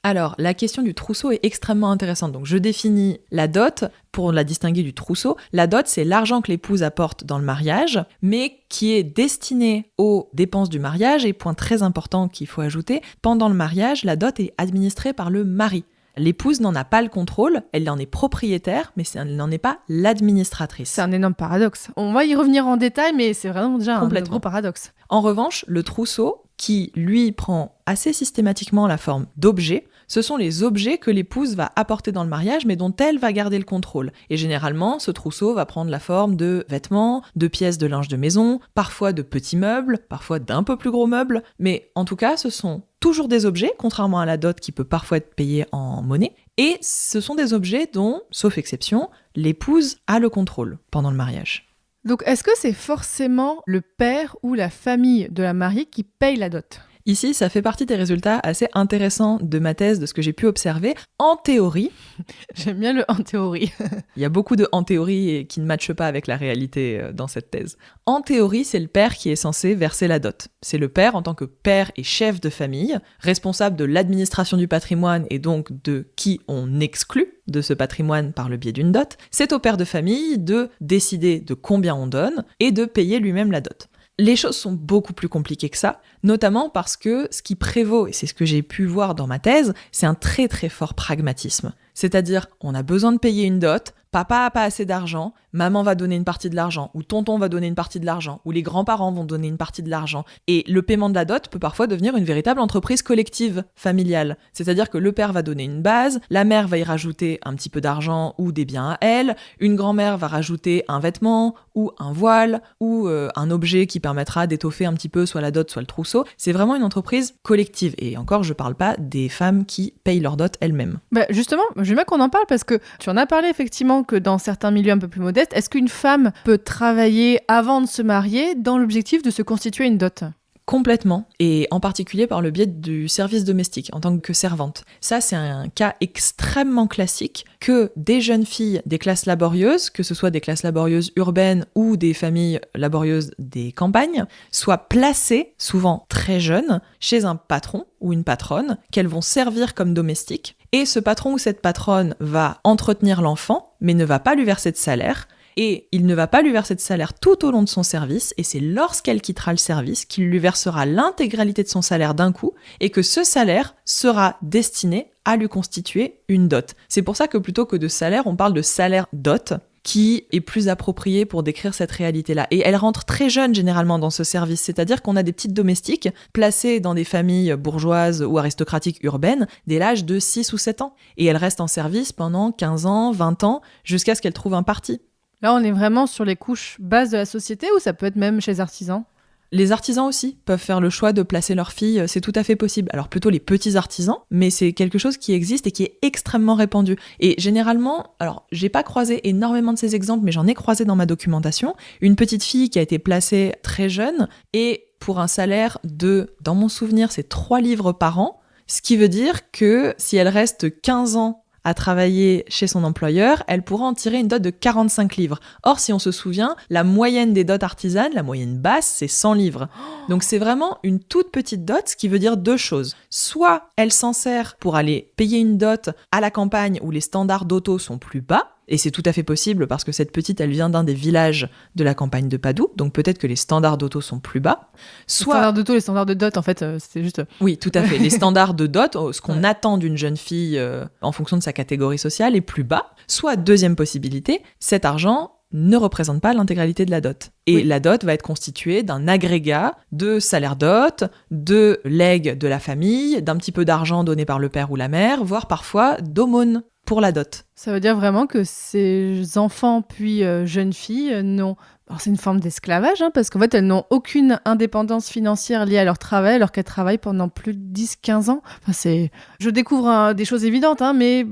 Alors, la question du trousseau est extrêmement intéressante. Donc, je définis la dot pour la distinguer du trousseau. La dot, c'est l'argent que l'épouse apporte dans le mariage, mais qui est destiné aux dépenses du mariage. Et point très important qu'il faut ajouter, pendant le mariage, la dot est administrée par le mari. L'épouse n'en a pas le contrôle, elle en est propriétaire, mais elle n'en est pas l'administratrice. C'est un énorme paradoxe. On va y revenir en détail, mais c'est vraiment déjà un gros paradoxe. En revanche, le trousseau, qui lui prend assez systématiquement la forme d'objet, ce sont les objets que l'épouse va apporter dans le mariage, mais dont elle va garder le contrôle. Et généralement, ce trousseau va prendre la forme de vêtements, de pièces de linge de maison, parfois de petits meubles, parfois d'un peu plus gros meubles, mais en tout cas, ce sont toujours des objets, contrairement à la dot qui peut parfois être payée en monnaie, et ce sont des objets dont, sauf exception, l'épouse a le contrôle pendant le mariage. Donc, est-ce que c'est forcément le père ou la famille de la mariée qui paye la dot ? Ici, ça fait partie des résultats assez intéressants de ma thèse, de ce que j'ai pu observer. En théorie, j'aime bien le « en théorie ». Il y a beaucoup de « en théorie » qui ne matchent pas avec la réalité dans cette thèse. En théorie, c'est le père qui est censé verser la dot. C'est le père en tant que père et chef de famille, responsable de l'administration du patrimoine et donc de qui on exclut de ce patrimoine par le biais d'une dot. C'est au père de famille de décider de combien on donne et de payer lui-même la dot. Les choses sont beaucoup plus compliquées que ça, notamment parce que ce qui prévaut, et c'est ce que j'ai pu voir dans ma thèse, c'est un très très fort pragmatisme. C'est-à-dire, on a besoin de payer une dot, papa a pas assez d'argent, maman va donner une partie de l'argent, ou tonton va donner une partie de l'argent, ou les grands-parents vont donner une partie de l'argent. Et le paiement de la dot peut parfois devenir une véritable entreprise collective, familiale. C'est-à-dire que le père va donner une base, la mère va y rajouter un petit peu d'argent ou des biens à elle, une grand-mère va rajouter un vêtement, ou un voile, ou un objet qui permettra d'étoffer un petit peu soit la dot, soit le trousseau. C'est vraiment une entreprise collective. Et encore, je parle pas des femmes qui payent leur dot elles-mêmes. Justement, j'aime bien qu'on en parle parce que tu en as parlé effectivement que dans certains milieux un peu plus modestes, est-ce qu'une femme peut travailler avant de se marier dans l'objectif de se constituer une dot ? Complètement, et en particulier par le biais du service domestique, en tant que servante. Ça, c'est un cas extrêmement classique que des jeunes filles des classes laborieuses, que ce soit des classes laborieuses urbaines ou des familles laborieuses des campagnes, soient placées, souvent très jeunes, chez un patron ou une patronne, qu'elles vont servir comme domestiques, et ce patron ou cette patronne va entretenir l'enfant, mais ne va pas lui verser de salaire, et il ne va pas lui verser de salaire tout au long de son service, et c'est lorsqu'elle quittera le service qu'il lui versera l'intégralité de son salaire d'un coup, et que ce salaire sera destiné à lui constituer une dot. C'est pour ça que plutôt que de salaire, on parle de salaire dot, qui est plus approprié pour décrire cette réalité-là. Et elle rentre très jeune généralement dans ce service, c'est-à-dire qu'on a des petites domestiques placées dans des familles bourgeoises ou aristocratiques urbaines dès l'âge de 6 ou 7 ans. Et elles restent en service pendant 15 ans, 20 ans, jusqu'à ce qu'elles trouvent un parti. Là, on est vraiment sur les couches basses de la société ou ça peut être même chez les artisans ? Les artisans aussi peuvent faire le choix de placer leurs filles, c'est tout à fait possible. Alors plutôt les petits artisans, mais c'est quelque chose qui existe et qui est extrêmement répandu. Et généralement, alors j'ai pas croisé énormément de ces exemples, mais j'en ai croisé dans ma documentation, une petite fille qui a été placée très jeune et pour un salaire de, dans mon souvenir, c'est 3 livres par an, ce qui veut dire que si elle reste 15 ans à travailler chez son employeur, elle pourra en tirer une dot de 45 livres. Or, si on se souvient, la moyenne des dots artisanes, la moyenne basse, c'est 100 livres. Donc c'est vraiment une toute petite dot, ce qui veut dire 2 choses. Soit elle s'en sert pour aller payer une dot à la campagne où les standards d'auto sont plus bas, et c'est tout à fait possible parce que cette petite, elle vient d'un des villages de la campagne de Padoue, donc peut-être que les standards d'auto sont plus bas. Soit... Les standards d'auto, les standards de dot, en fait, c'est juste... Oui, tout à fait. Les standards de dot, ce qu'on attend d'une jeune fille en fonction de sa catégorie sociale, est plus bas. Soit, deuxième possibilité, cet argent ne représente pas l'intégralité de la dot. Et la dot va être constituée d'un agrégat de salaire dot, de legs de la famille, d'un petit peu d'argent donné par le père ou la mère, voire parfois d'aumônes pour la dot. Ça veut dire vraiment que ces enfants puis jeunes filles n'ont... Alors c'est une forme d'esclavage, parce qu'en fait elles n'ont aucune indépendance financière liée à leur travail alors qu'elles travaillent pendant plus de 10-15 ans. Enfin, Je découvre des choses évidentes, mais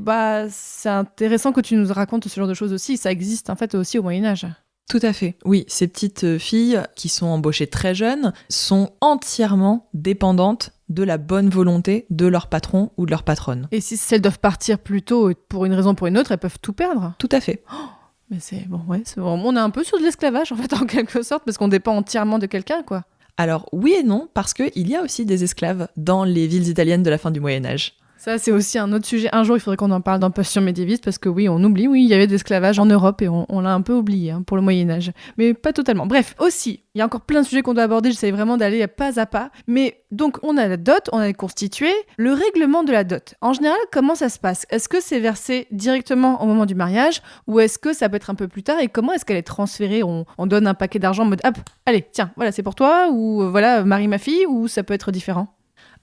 c'est intéressant que tu nous racontes ce genre de choses aussi. Ça existe en fait aussi au Moyen-Âge. Tout à fait. Oui, ces petites filles qui sont embauchées très jeunes sont entièrement dépendantes de la bonne volonté de leur patron ou de leur patronne. Et si elles doivent partir plus tôt pour une raison ou pour une autre, elles peuvent tout perdre. Tout à fait. Mais c'est bon, ouais, c'est vraiment, on est un peu sur de l'esclavage en fait, en quelque sorte, parce qu'on dépend entièrement de quelqu'un, quoi. Alors oui et non, parce qu'il y a aussi des esclaves dans les villes italiennes de la fin du Moyen-Âge. Ça, c'est aussi un autre sujet. Un jour, il faudrait qu'on en parle dans Passion médiéviste, parce que oui, on oublie, oui, il y avait de l'esclavage en Europe, et on l'a un peu oublié pour le Moyen-Âge. Mais pas totalement. Bref, aussi, il y a encore plein de sujets qu'on doit aborder, j'essaie vraiment d'aller pas à pas. Mais donc, on a la dot, on a les constitués. Le règlement de la dot, en général, comment ça se passe ? Est-ce que c'est versé directement au moment du mariage, ou est-ce que ça peut être un peu plus tard ? Et comment est-ce qu'elle est transférée ? On donne un paquet d'argent en mode, hop, allez, tiens, voilà, c'est pour toi, ou voilà, marie ma fille, ou ça peut être différent ?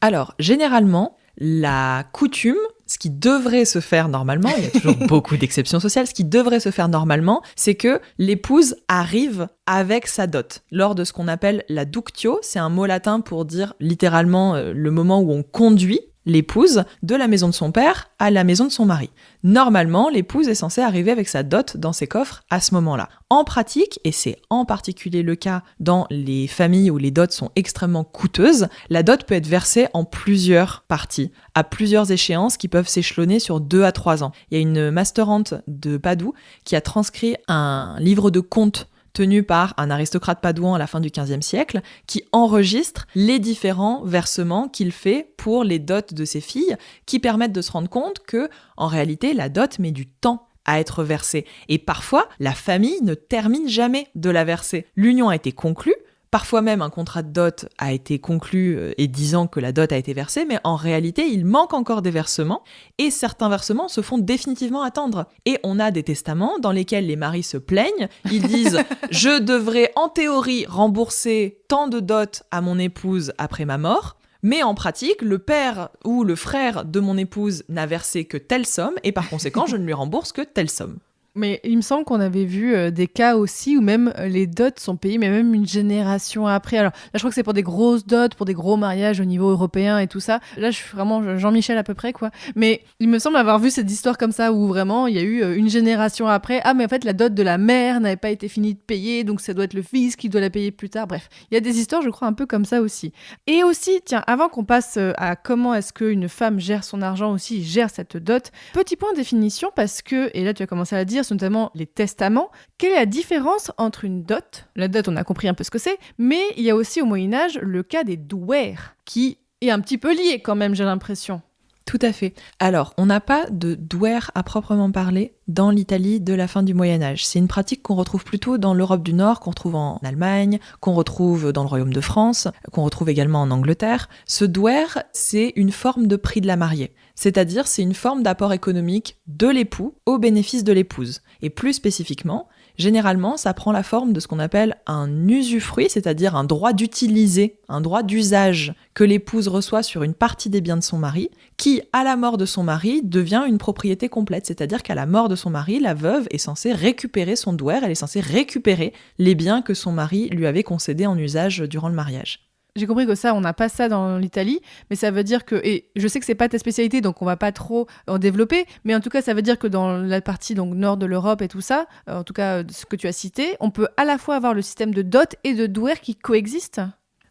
Alors, généralement, la coutume, ce qui devrait se faire normalement, il y a toujours beaucoup d'exceptions sociales, ce qui devrait se faire normalement, c'est que l'épouse arrive avec sa dot. Lors de ce qu'on appelle la ductio, c'est un mot latin pour dire littéralement le moment où on conduit l'épouse de la maison de son père à la maison de son mari. Normalement, l'épouse est censée arriver avec sa dot dans ses coffres à ce moment-là. En pratique, et c'est en particulier le cas dans les familles où les dots sont extrêmement coûteuses, la dot peut être versée en plusieurs parties, à plusieurs échéances qui peuvent s'échelonner sur 2 à 3 ans. Il y a une masterante de Padoue qui a transcrit un livre de contes tenu par un aristocrate padouan à la fin du XVe siècle, qui enregistre les différents versements qu'il fait pour les dots de ses filles, qui permettent de se rendre compte que, en réalité, la dot met du temps à être versée. Et parfois, la famille ne termine jamais de la verser. L'union a été conclue, parfois même un contrat de dot a été conclu et disant que la dot a été versée, mais en réalité, il manque encore des versements, et certains versements se font définitivement attendre. Et on a des testaments dans lesquels les maris se plaignent, ils disent « Je devrais en théorie rembourser tant de dot à mon épouse après ma mort », mais en pratique, le père ou le frère de mon épouse n'a versé que telle somme, et par conséquent, je ne lui rembourse que telle somme. Mais il me semble qu'on avait vu des cas aussi où même les dots sont payés, mais même une génération après. Alors là, je crois que c'est pour des grosses dots, pour des gros mariages au niveau européen et tout ça. Là, je suis vraiment Jean-Michel à peu près, quoi. Mais il me semble avoir vu cette histoire comme ça où vraiment il y a eu une génération après. Ah, mais en fait, la dot de la mère n'avait pas été finie de payer, donc ça doit être le fils qui doit la payer plus tard. Bref, il y a des histoires, je crois, un peu comme ça aussi. Et aussi, tiens, avant qu'on passe à comment est-ce qu'une femme gère son argent aussi, gère cette dot, petit point de définition parce que, et là tu as commencé à la dire, notamment les testaments. Quelle est la différence entre une dot ? La dot, on a compris un peu ce que c'est, mais il y a aussi au Moyen-Âge le cas des douaires, qui est un petit peu lié quand même, j'ai l'impression. Tout à fait. Alors, on n'a pas de douaire à proprement parler dans l'Italie de la fin du Moyen-Âge. C'est une pratique qu'on retrouve plutôt dans l'Europe du Nord, qu'on retrouve en Allemagne, qu'on retrouve dans le Royaume de France, qu'on retrouve également en Angleterre. Ce douaire, c'est une forme de prix de la mariée. C'est-à-dire, c'est une forme d'apport économique de l'époux au bénéfice de l'épouse. Et plus spécifiquement, généralement, ça prend la forme de ce qu'on appelle un usufruit, c'est-à-dire un droit d'utiliser, un droit d'usage que l'épouse reçoit sur une partie des biens de son mari, qui, à la mort de son mari, devient une propriété complète. C'est-à-dire qu'à la mort de son mari, la veuve est censée récupérer son douaire, elle est censée récupérer les biens que son mari lui avait concédés en usage durant le mariage. J'ai compris que ça, on n'a pas ça dans l'Italie, mais ça veut dire que, et je sais que c'est pas ta spécialité, donc on va pas trop en développer, mais en tout cas, ça veut dire que dans la partie donc nord de l'Europe et tout ça, en tout cas ce que tu as cité, on peut à la fois avoir le système de dot et de douaire qui coexistent.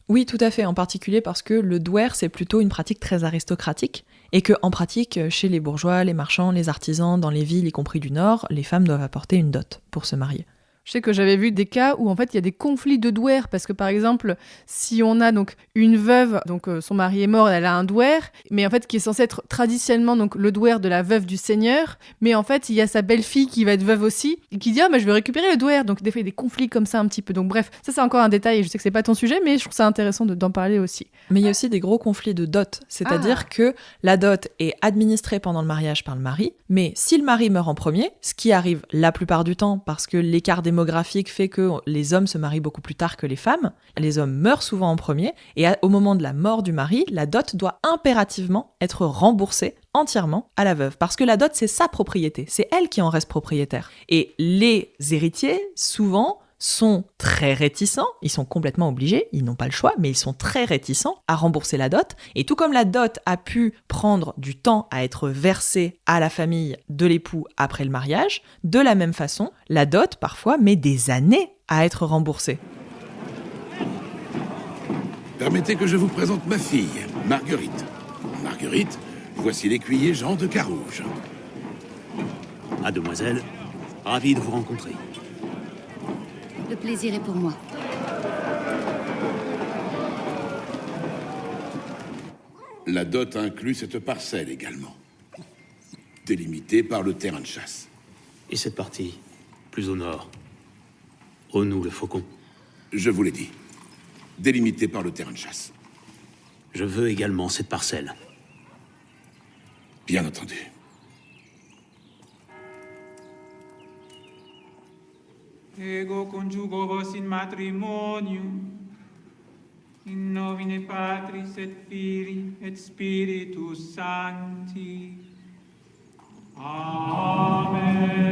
Oui, tout à fait, en particulier parce que le douaire, c'est plutôt une pratique très aristocratique, et que en pratique, chez les bourgeois, les marchands, les artisans, dans les villes, y compris du Nord, les femmes doivent apporter une dot pour se marier. Je sais que j'avais vu des cas où en fait il y a des conflits de douaires parce que par exemple si on a donc une veuve, donc son mari est mort, elle a un douaire, mais en fait qui est censé être traditionnellement donc le douaire de la veuve du seigneur, mais en fait il y a sa belle-fille qui va être veuve aussi et qui dit ah mais je vais récupérer le douaire, donc des fois il y a des conflits comme ça un petit peu. Donc bref, ça c'est encore un détail et je sais que c'est pas ton sujet mais je trouve ça intéressant d'en parler aussi. Mais il y a aussi des gros conflits de dot, c'est-à-dire que la dot est administrée pendant le mariage par le mari, mais si le mari meurt en premier, ce qui arrive la plupart du temps parce que l'écart démographique fait que les hommes se marient beaucoup plus tard que les femmes. Les hommes meurent souvent en premier et au moment de la mort du mari, la dot doit impérativement être remboursée entièrement à la veuve parce que la dot c'est sa propriété, c'est elle qui en reste propriétaire. Et les héritiers, souvent, sont très réticents, ils sont complètement obligés, ils n'ont pas le choix, mais ils sont très réticents à rembourser la dot. Et tout comme la dot a pu prendre du temps à être versée à la famille de l'époux après le mariage, de la même façon, la dot parfois met des années à être remboursée. Permettez que je vous présente ma fille, Marguerite. Marguerite, voici l'écuyer Jean de Carouge. Mademoiselle, ravi de vous rencontrer. Le plaisir est pour moi. La dot inclut cette parcelle également, délimitée par le terrain de chasse. Et cette partie, plus au nord, au nous le faucon. Je vous l'ai dit, délimitée par le terrain de chasse. Je veux également cette parcelle. Bien entendu. Ego conjugo vos in matrimonium, in nomine Patris et Filii et Spiritus Sancti. Amen.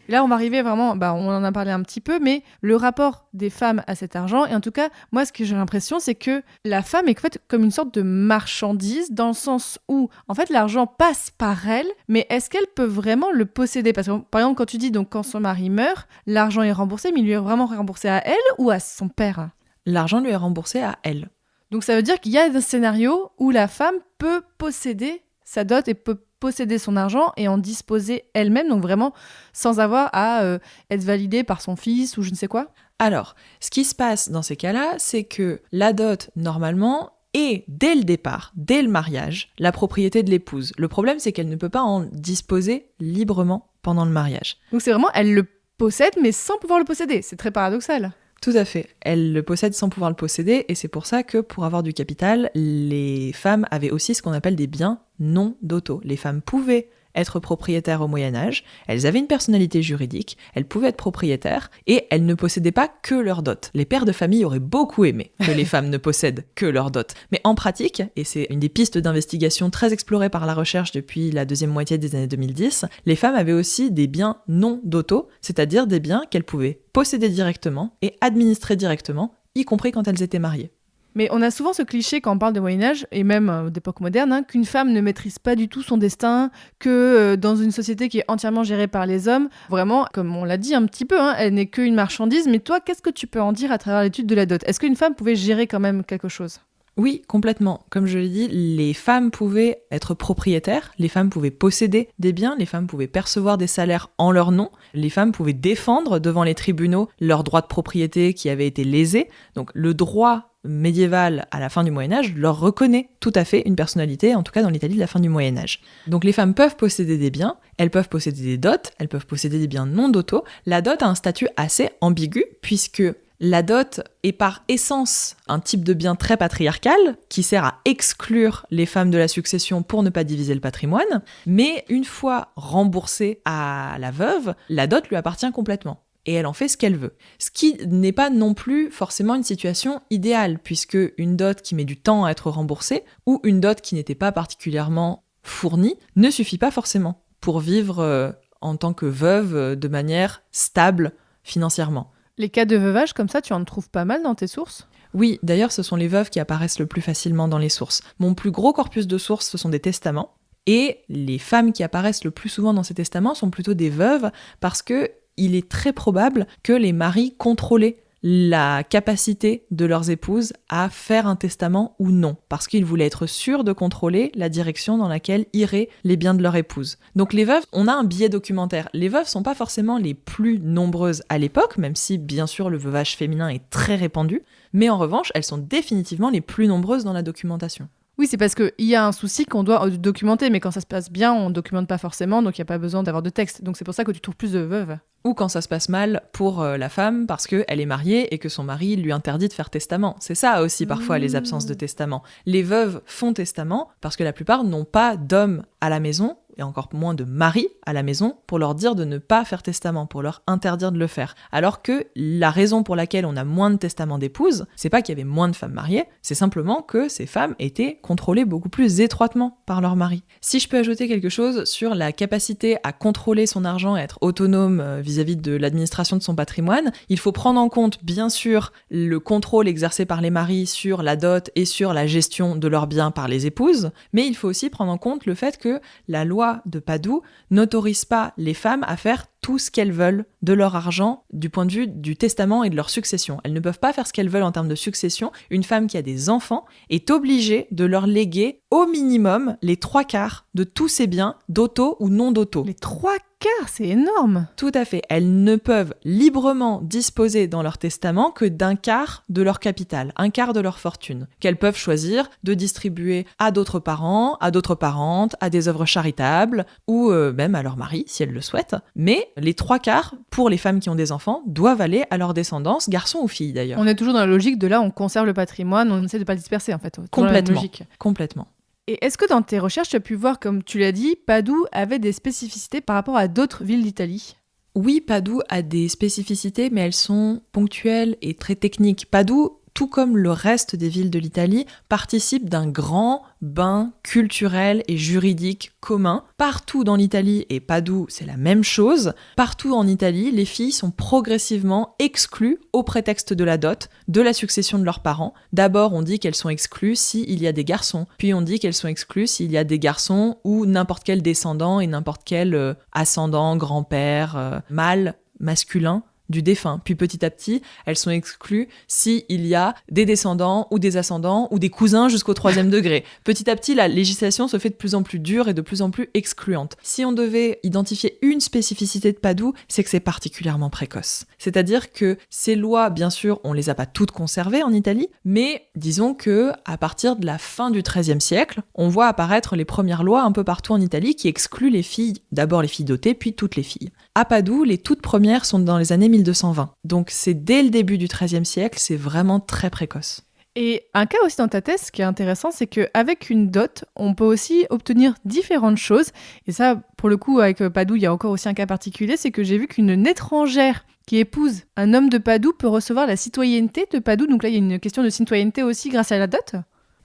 Et là, on va arriver vraiment, on en a parlé un petit peu, mais le rapport des femmes à cet argent, et en tout cas, moi, ce que j'ai l'impression, c'est que la femme est faite comme une sorte de marchandise, dans le sens où, en fait, l'argent passe par elle, mais est-ce qu'elle peut vraiment le posséder ? Parce que, par exemple, quand tu dis, donc, quand son mari meurt, l'argent est remboursé, mais il lui est vraiment remboursé à elle ou à son père ? L'argent lui est remboursé à elle. Donc ça veut dire qu'il y a un scénario où la femme peut posséder sa dot et peut posséder son argent et en disposer elle-même, donc vraiment sans avoir à être validée par son fils ou je ne sais quoi. Alors, ce qui se passe dans ces cas-là, c'est que la dot, normalement, est, dès le départ, dès le mariage, la propriété de l'épouse. Le problème, c'est qu'elle ne peut pas en disposer librement pendant le mariage. Donc c'est vraiment, elle le possède, mais sans pouvoir le posséder. C'est très paradoxal. Tout à fait. Elle le possède sans pouvoir le posséder, et c'est pour ça que, pour avoir du capital, les femmes avaient aussi ce qu'on appelle des biens non dotaux. Les femmes pouvaient être propriétaires au Moyen-Âge, elles avaient une personnalité juridique, elles pouvaient être propriétaires, et elles ne possédaient pas que leur dot. Les pères de famille auraient beaucoup aimé que les femmes ne possèdent que leur dot. Mais en pratique, et c'est une des pistes d'investigation très explorées par la recherche depuis la deuxième moitié des années 2010, les femmes avaient aussi des biens non dotaux, c'est-à-dire des biens qu'elles pouvaient posséder directement et administrer directement, y compris quand elles étaient mariées. Mais on a souvent ce cliché quand on parle de Moyen-Âge, et même d'époque moderne, qu'une femme ne maîtrise pas du tout son destin, que dans une société qui est entièrement gérée par les hommes, vraiment, comme on l'a dit un petit peu, elle n'est qu'une marchandise. Mais toi, qu'est-ce que tu peux en dire à travers l'étude de la dot ? Est-ce qu'une femme pouvait gérer quand même quelque chose ? Oui, complètement. Comme je l'ai dit, les femmes pouvaient être propriétaires, les femmes pouvaient posséder des biens, les femmes pouvaient percevoir des salaires en leur nom, les femmes pouvaient défendre devant les tribunaux leurs droits de propriété qui avaient été lésés. Donc le droit médiéval à la fin du Moyen-Âge leur reconnaît tout à fait une personnalité, en tout cas dans l'Italie de la fin du Moyen-Âge. Donc les femmes peuvent posséder des biens, elles peuvent posséder des dots, elles peuvent posséder des biens non dotaux. La dot a un statut assez ambigu, puisque la dot est par essence un type de bien très patriarcal qui sert à exclure les femmes de la succession pour ne pas diviser le patrimoine, mais une fois remboursée à la veuve, la dot lui appartient complètement. Et elle en fait ce qu'elle veut. Ce qui n'est pas non plus forcément une situation idéale, puisque une dot qui met du temps à être remboursée, ou une dot qui n'était pas particulièrement fournie, ne suffit pas forcément pour vivre en tant que veuve de manière stable financièrement. Les cas de veuvage comme ça, tu en trouves pas mal dans tes sources ? Oui, d'ailleurs ce sont les veuves qui apparaissent le plus facilement dans les sources. Mon plus gros corpus de sources, ce sont des testaments, et les femmes qui apparaissent le plus souvent dans ces testaments sont plutôt des veuves, parce que il est très probable que les maris contrôlaient la capacité de leurs épouses à faire un testament ou non, parce qu'ils voulaient être sûrs de contrôler la direction dans laquelle iraient les biens de leur épouse. Donc les veuves, on a un biais documentaire. Les veuves sont pas forcément les plus nombreuses à l'époque, même si bien sûr le veuvage féminin est très répandu, mais en revanche, elles sont définitivement les plus nombreuses dans la documentation. Oui, c'est parce qu'il y a un souci qu'on doit documenter, mais quand ça se passe bien, on ne documente pas forcément, donc il n'y a pas besoin d'avoir de texte. Donc c'est pour ça que tu trouves plus de veuves. Ou quand ça se passe mal pour la femme, parce qu'elle est mariée et que son mari lui interdit de faire testament. C'est ça aussi parfois les absences de testament. Les veuves font testament parce que la plupart n'ont pas d'homme à la maison et encore moins de maris à la maison pour leur dire de ne pas faire testament, pour leur interdire de le faire. Alors que la raison pour laquelle on a moins de testaments d'épouses, c'est pas qu'il y avait moins de femmes mariées, c'est simplement que ces femmes étaient contrôlées beaucoup plus étroitement par leur mari. Si je peux ajouter quelque chose sur la capacité à contrôler son argent et être autonome vis-à-vis de l'administration de son patrimoine, il faut prendre en compte bien sûr le contrôle exercé par les maris sur la dot et sur la gestion de leurs biens par les épouses, mais il faut aussi prendre en compte le fait que la loi de Padoue n'autorise pas les femmes à faire tout ce qu'elles veulent de leur argent du point de vue du testament et de leur succession. Elles ne peuvent pas faire ce qu'elles veulent en termes de succession. Une femme qui a des enfants est obligée de leur léguer au minimum les 3/4 de tous ses biens, d'auto ou non d'auto. Les 3/4, c'est énorme. Tout à fait. Elles ne peuvent librement disposer dans leur testament que d'1/4 de leur capital, 1/4 de leur fortune, qu'elles peuvent choisir de distribuer à d'autres parents, à d'autres parentes, à des œuvres charitables ou même à leur mari si elles le souhaitent. Mais les 3/4, pour les femmes qui ont des enfants, doivent aller à leur descendance, garçons ou filles d'ailleurs. On est toujours dans la logique de là, on conserve le patrimoine, on essaie de pas le disperser en fait. Complètement. Complètement. Et est-ce que dans tes recherches, tu as pu voir, comme tu l'as dit, Padoue avait des spécificités par rapport à d'autres villes d'Italie ? Oui, Padoue a des spécificités, mais elles sont ponctuelles et très techniques. Padoue, tout comme le reste des villes de l'Italie, participe d'un grand bain culturel et juridique commun. Partout dans l'Italie, et Padoue, c'est la même chose, partout en Italie, les filles sont progressivement exclues au prétexte de la dot, de la succession de leurs parents. D'abord, on dit qu'elles sont exclues s'il y a des garçons, puis on dit qu'elles sont exclues s'il y a des garçons ou n'importe quel descendant et n'importe quel ascendant, grand-père, mâle, masculin, du défunt. Puis petit à petit, elles sont exclues s'il y a des descendants ou des ascendants ou des cousins jusqu'au 3e degré. Petit à petit, la législation se fait de plus en plus dure et de plus en plus excluante. Si on devait identifier une spécificité de Padoue, c'est que c'est particulièrement précoce. C'est-à-dire que ces lois, bien sûr, on les a pas toutes conservées en Italie, mais disons que à partir de la fin du XIIIe siècle, on voit apparaître les premières lois un peu partout en Italie qui excluent les filles, d'abord les filles dotées, puis toutes les filles. À Padoue, les toutes premières sont dans les années 1220. Donc c'est dès le début du XIIIe siècle, c'est vraiment très précoce. Et un cas aussi dans ta thèse, ce qui est intéressant, c'est qu'avec une dot, on peut aussi obtenir différentes choses. Et ça, pour le coup, avec Padoue, il y a encore aussi un cas particulier, c'est que j'ai vu qu'une étrangère qui épouse un homme de Padoue peut recevoir la citoyenneté de Padoue. Donc là, il y a une question de citoyenneté aussi grâce à la dot.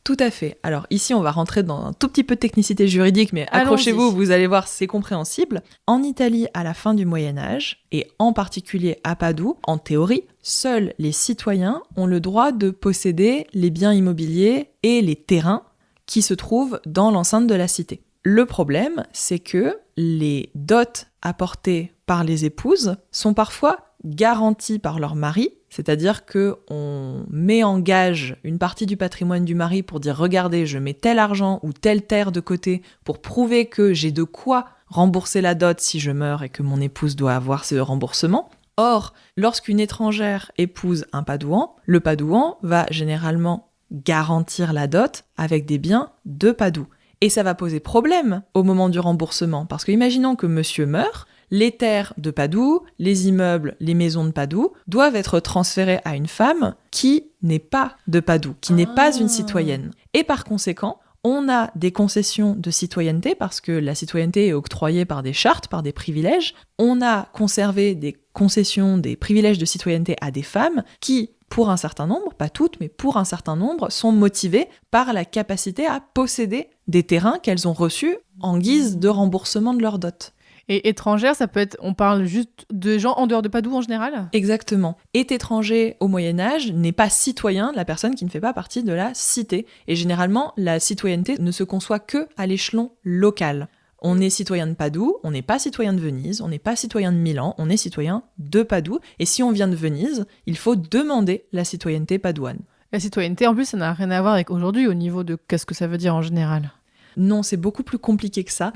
Tout à fait. Alors ici, on va rentrer dans un tout petit peu de technicité juridique, mais accrochez-vous, vous allez voir, c'est compréhensible. En Italie, à la fin du Moyen-Âge, et en particulier à Padoue, en théorie, seuls les citoyens ont le droit de posséder les biens immobiliers et les terrains qui se trouvent dans l'enceinte de la cité. Le problème, c'est que les dots apportées par les épouses sont parfois garanties par leur mari, c'est-à-dire qu'on met en gage une partie du patrimoine du mari pour dire « Regardez, je mets tel argent ou telle terre de côté pour prouver que j'ai de quoi rembourser la dot si je meurs et que mon épouse doit avoir ce remboursement ». Or, lorsqu'une étrangère épouse un Padouan, le Padouan va généralement garantir la dot avec des biens de Padoue. Et ça va poser problème au moment du remboursement, parce que imaginons que monsieur meurt, les terres de Padoue, les immeubles, les maisons de Padoue doivent être transférés à une femme qui n'est pas de Padoue, qui n'est pas une citoyenne. Et par conséquent, on a des concessions de citoyenneté, parce que la citoyenneté est octroyée par des chartes, par des privilèges. On a conservé des concessions, des privilèges de citoyenneté à des femmes qui, pour un certain nombre, pas toutes, mais pour un certain nombre, sont motivées par la capacité à posséder des terrains qu'elles ont reçus en guise de remboursement de leur dot. Et étrangère, ça peut être, on parle juste de gens en dehors de Padoue en général ? Exactement. Est étranger au Moyen-Âge n'est pas citoyen, la personne qui ne fait pas partie de la cité. Et généralement, la citoyenneté ne se conçoit que à l'échelon local. On est citoyen de Padoue, on n'est pas citoyen de Venise, on n'est pas citoyen de Milan, on est citoyen de Padoue. Et si on vient de Venise, il faut demander la citoyenneté padouane. La citoyenneté, en plus, ça n'a rien à voir avec aujourd'hui au niveau de qu'est-ce que ça veut dire en général. Non, c'est beaucoup plus compliqué que ça.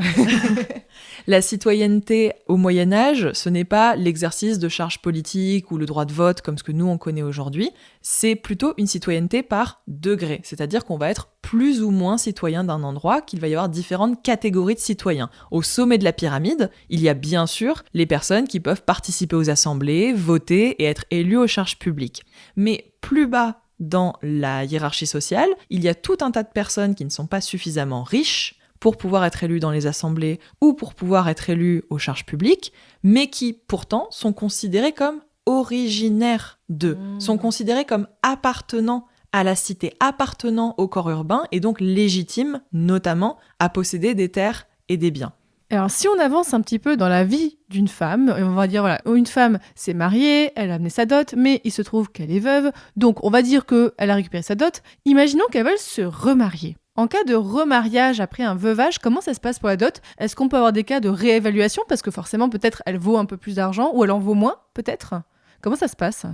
La citoyenneté au Moyen-Âge, ce n'est pas l'exercice de charges politiques ou le droit de vote comme ce que nous on connaît aujourd'hui, c'est plutôt une citoyenneté par degré, c'est-à-dire qu'on va être plus ou moins citoyen d'un endroit, qu'il va y avoir différentes catégories de citoyens. Au sommet de la pyramide, il y a bien sûr les personnes qui peuvent participer aux assemblées, voter et être élues aux charges publiques. Mais plus bas dans la hiérarchie sociale, il y a tout un tas de personnes qui ne sont pas suffisamment riches pour pouvoir être élus dans les assemblées ou pour pouvoir être élus aux charges publiques, mais qui pourtant sont considérés comme originaires d'eux, sont considérés comme appartenant à la cité, appartenant au corps urbain et donc légitimes notamment à posséder des terres et des biens. Alors, si on avance un petit peu dans la vie d'une femme, on va dire, voilà, une femme s'est mariée, elle a amené sa dot, mais il se trouve qu'elle est veuve, donc on va dire qu'elle a récupéré sa dot. Imaginons qu'elle veuille se remarier. En cas de remariage après un veuvage, comment ça se passe pour la dot ? Est-ce qu'on peut avoir des cas de réévaluation ? Parce que forcément, peut-être, elle vaut un peu plus d'argent, ou elle en vaut moins, peut-être ? Comment ça se passe ?